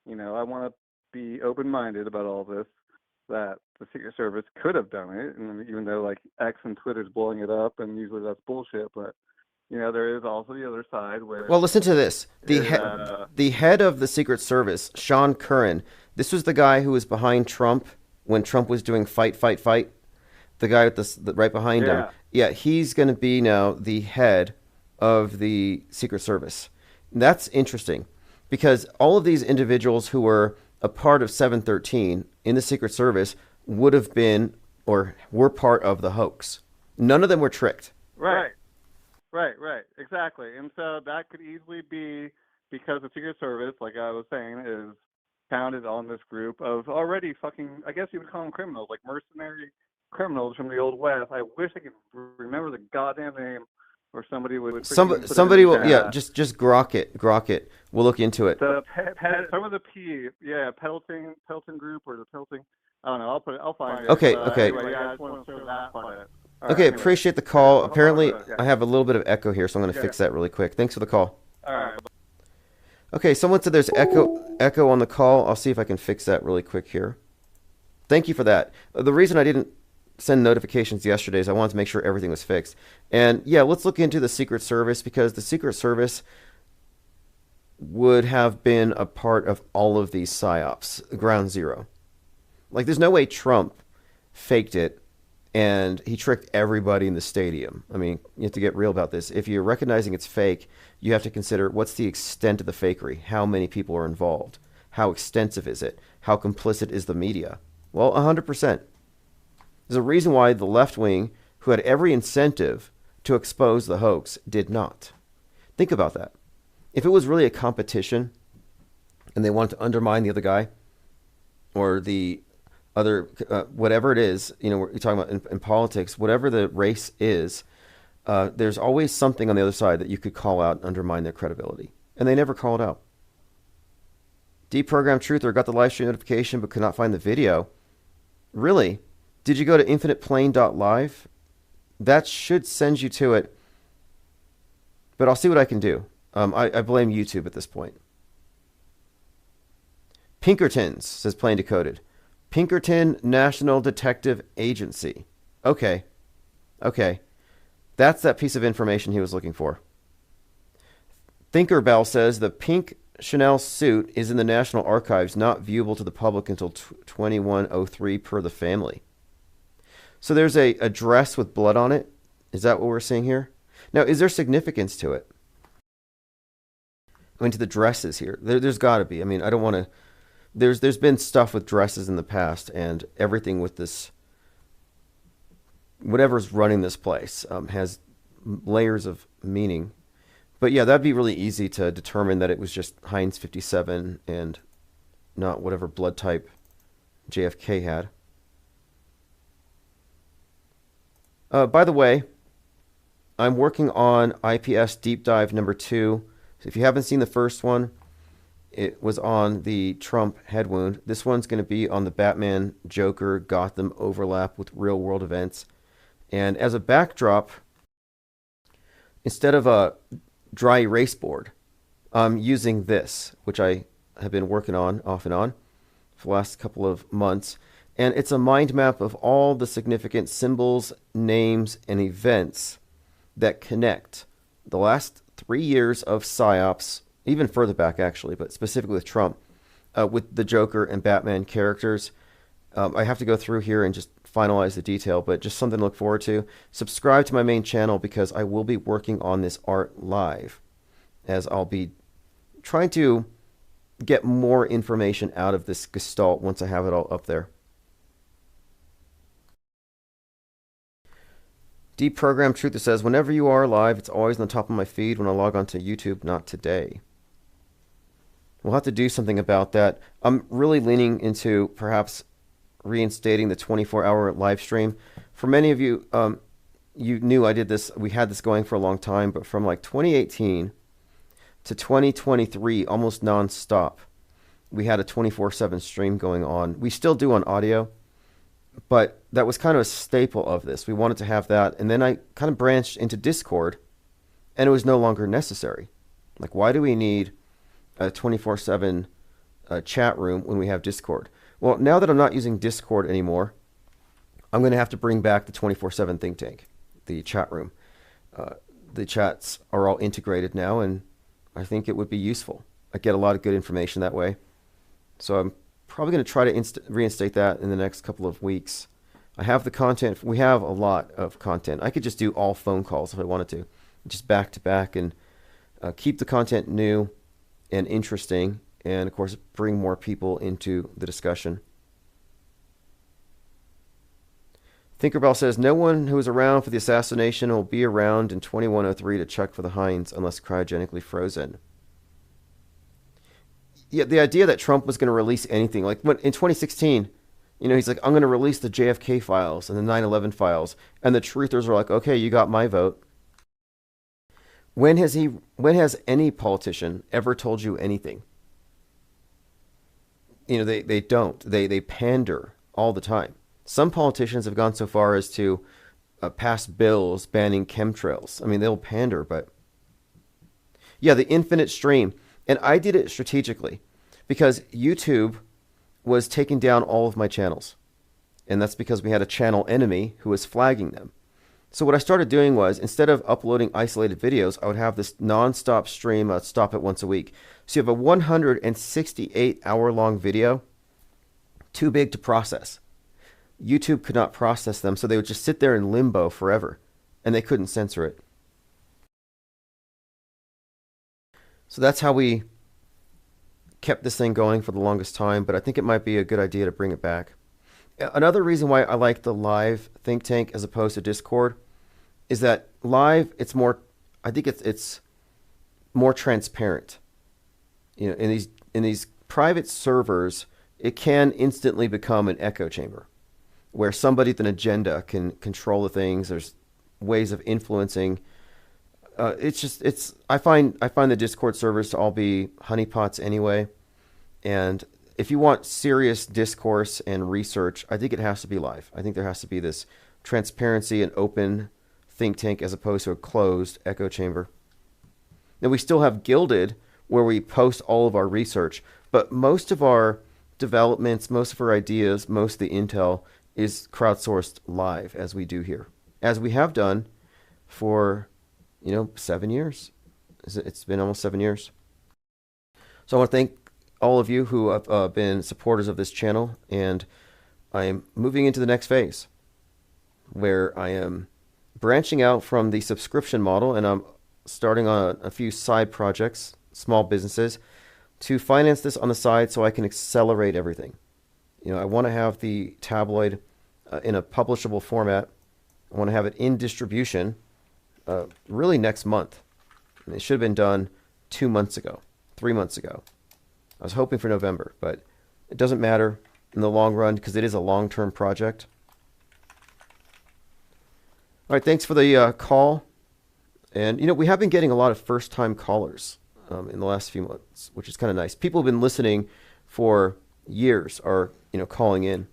You know, I want to be open-minded about all this, that the Secret Service could have done it, and even though like X and Twitter's blowing it up, and usually that's bullshit, but you know there is also the other side where.
Well, listen to this. The head of the Secret Service, Sean Curran. This was the guy who was behind Trump when Trump was doing fight. The guy with the right behind him. Yeah, he's going to be now the head of the Secret Service. And that's interesting because all of these individuals who were a part of 713 in the Secret Service would have been or were part of the hoax. None of them were tricked.
Right, exactly. And so that could easily be because the Secret Service, like I was saying, is founded on this group of already fucking, I guess you would call them criminals, like mercenary criminals from the Old West. I wish I could remember the goddamn name. Or somebody would.
Somebody will, yeah. Just grok it. We'll look into it.
Some of the Pelton Group or the Pelton. I don't know. I'll find it.
Okay.
Anyway, I just want to show that part.
Okay, anyway. Appreciate the call. Apparently, I have a little bit of echo here, so I'm going to fix that really quick. Thanks for the call.
All right.
Okay, someone said there's echo on the call. I'll see if I can fix that really quick here. Thank you for that. The reason I didn't send notifications yesterday is I wanted to make sure everything was fixed. And yeah, let's look into the Secret Service because the Secret Service would have been a part of all of these psyops, ground zero. Like there's no way Trump faked it and he tricked everybody in the stadium. I mean, you have to get real about this. If you're recognizing it's fake, you have to consider what's the extent of the fakery? How many people are involved? How extensive is it? How complicit is the media? Well, 100%. There's a reason why the left wing, who had every incentive to expose the hoax, did not. Think about that. If it was really a competition and they wanted to undermine the other guy or the other, whatever it is, you know, we're talking about in politics, whatever the race is, there's always something on the other side that you could call out and undermine their credibility. And they never call it out. Deprogrammed Truther got the live stream notification but could not find the video. Really? Did you go to infiniteplane.live? That should send you to it. But I'll see what I can do. I blame YouTube at this point. Pinkertons, says Plain Decoded. Pinkerton National Detective Agency. Okay. That's that piece of information he was looking for. Thinkerbell says the pink Chanel suit is in the National Archives, not viewable to the public until 2103 per the family. So there's a dress with blood on it. Is that what we're seeing here? Now, is there significance to it? I mean, to the dresses here. There's got to be. I mean, I don't want to... There's been stuff with dresses in the past, and everything with this... Whatever's running this place has layers of meaning. But yeah, that'd be really easy to determine that it was just Heinz 57 and not whatever blood type JFK had. By the way, I'm working on IPS Deep Dive number 2. So if you haven't seen the first one, it was on the Trump head wound. This one's going to be on the Batman, Joker, Gotham overlap with real world events. And as a backdrop, instead of a dry erase board, I'm using this, which I have been working on off and on for the last couple of months. And it's a mind map of all the significant symbols, names, and events that connect the last 3 years of PSYOPs, even further back actually, but specifically with Trump, with the Joker and Batman characters. I have to go through here and just finalize the detail, but just something to look forward to. Subscribe to my main channel because I will be working on this art live, as I'll be trying to get more information out of this gestalt once I have it all up there. Deprogrammed Truth says, whenever you are live, it's always on the top of my feed when I log on to YouTube, not today. We'll have to do something about that. I'm really leaning into perhaps reinstating the 24-hour live stream. For many of you, you knew I did this. We had this going for a long time, but from like 2018 to 2023, almost nonstop, we had a 24/7 stream going on. We still do on audio, but that was kind of a staple of this. We wanted to have that, and then I kind of branched into Discord, and it was no longer necessary. Like, why do we need a 24/7 chat room when we have Discord? Well, now that I'm not using Discord anymore, I'm going to have to bring back the 24/7 think tank, the chat room. The chats are all integrated now, and I think it would be useful. I get a lot of good information that way. So I'm probably going to try to reinstate that in the next couple of weeks. I have the content. We have a lot of content. I could just do all phone calls if I wanted to, just back to back, and keep the content new and interesting, and of course bring more people into the discussion. Tinkerbell says, no one who was around for the assassination will be around in 2103 to check for the hinds unless cryogenically frozen. Yeah, the idea that Trump was going to release anything, like when in 2016, he's like, I'm going to release the JFK files and the 9/11 files, and the truthers are like, okay, you got my vote. When has any politician ever told you anything? They don't. They pander all the time. Some politicians have gone so far as to pass bills banning chemtrails. I mean, they'll pander, but yeah, the infinite stream. And I did it strategically because YouTube was taking down all of my channels. And that's because we had a channel enemy who was flagging them. So what I started doing was, instead of uploading isolated videos, I would have this non-stop stream. I'd stop it once a week. So you have a 168-hour-long video, too big to process. YouTube could not process them, so they would just sit there in limbo forever, and they couldn't censor it. So that's how we kept this thing going for the longest time, but I think it might be a good idea to bring it back. Another reason why I like the live think tank as opposed to Discord is that live, it's more, I think it's more transparent. In these private servers, it can instantly become an echo chamber where somebody with an agenda can control the things. There's ways of influencing. I find the Discord servers to all be honeypots anyway. And if you want serious discourse and research, I think it has to be live. I think there has to be this transparency and open think tank as opposed to a closed echo chamber. Now, we still have Gilded, where we post all of our research, but most of our developments, most of our ideas, most of the intel is crowdsourced live, as we do here, as we have done for 7 years. It's been almost 7 years. So I want to thank all of you who have been supporters of this channel, and I am moving into the next phase where I am branching out from the subscription model, and I'm starting on a few side projects, small businesses, to finance this on the side so I can accelerate everything. I want to have the tabloid in a publishable format. I want to have it in distribution really next month. And it should have been done 2 months ago, 3 months ago. I was hoping for November, but it doesn't matter in the long run because it is a long-term project. All right, thanks for the call. And, we have been getting a lot of first-time callers in the last few months, which is kind of nice. People have been listening for years are, calling in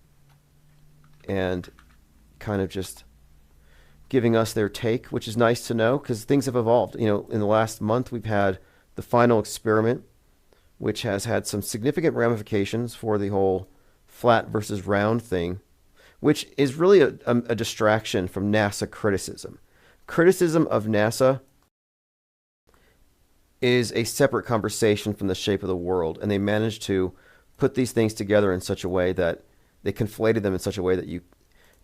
and kind of just giving us their take, which is nice to know because things have evolved. In the last month, we've had the final experiment, which has had some significant ramifications for the whole flat versus round thing, which is really a distraction from NASA criticism. Criticism of NASA is a separate conversation from the shape of the world, and they managed to put these things together in such a way that they conflated them in such a way that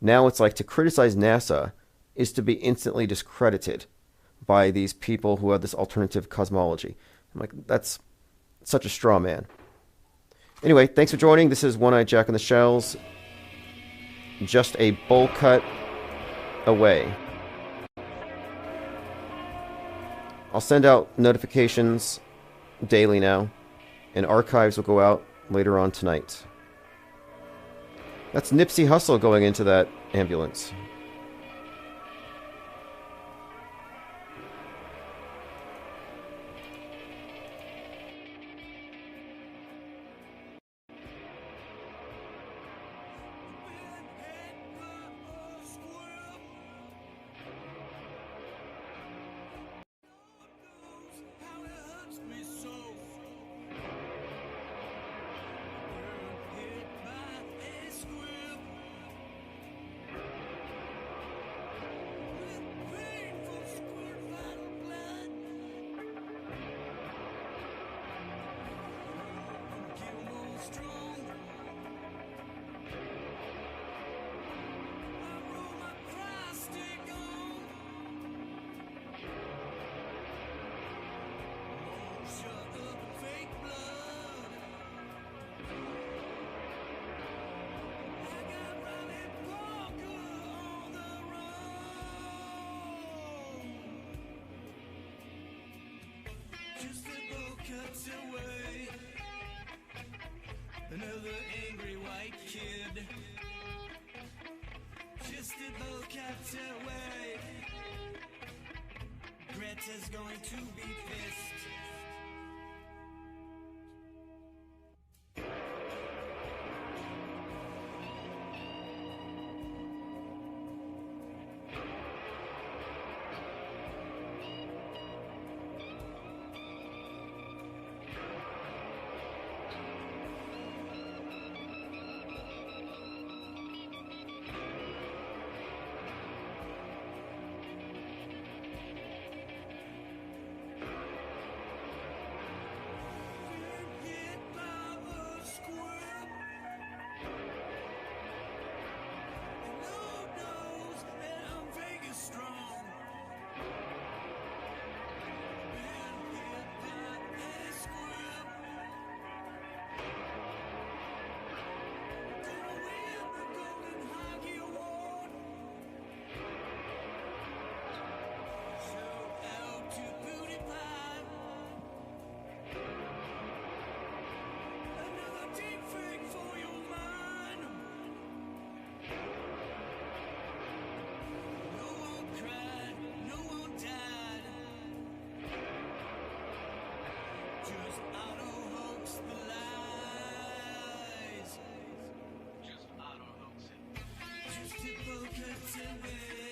now it's like to criticize NASA is to be instantly discredited by these people who have this alternative cosmology. I'm like, that's such a straw man. Anyway, thanks for joining. This is One-Eyed Jack and the Shells. Just a bowl cut away. I'll send out notifications daily now, and archives will go out later on tonight. That's Nipsey Hussle going into that ambulance.
strong. I roll my cry stick on. Oh, shut up, fake blood. I got Ronnie Parker on the run. Just a bow cuts away. Another angry white kid. Just a bow cuts away. Greta's going to be pissed. Just auto hoax it. Just to focus away.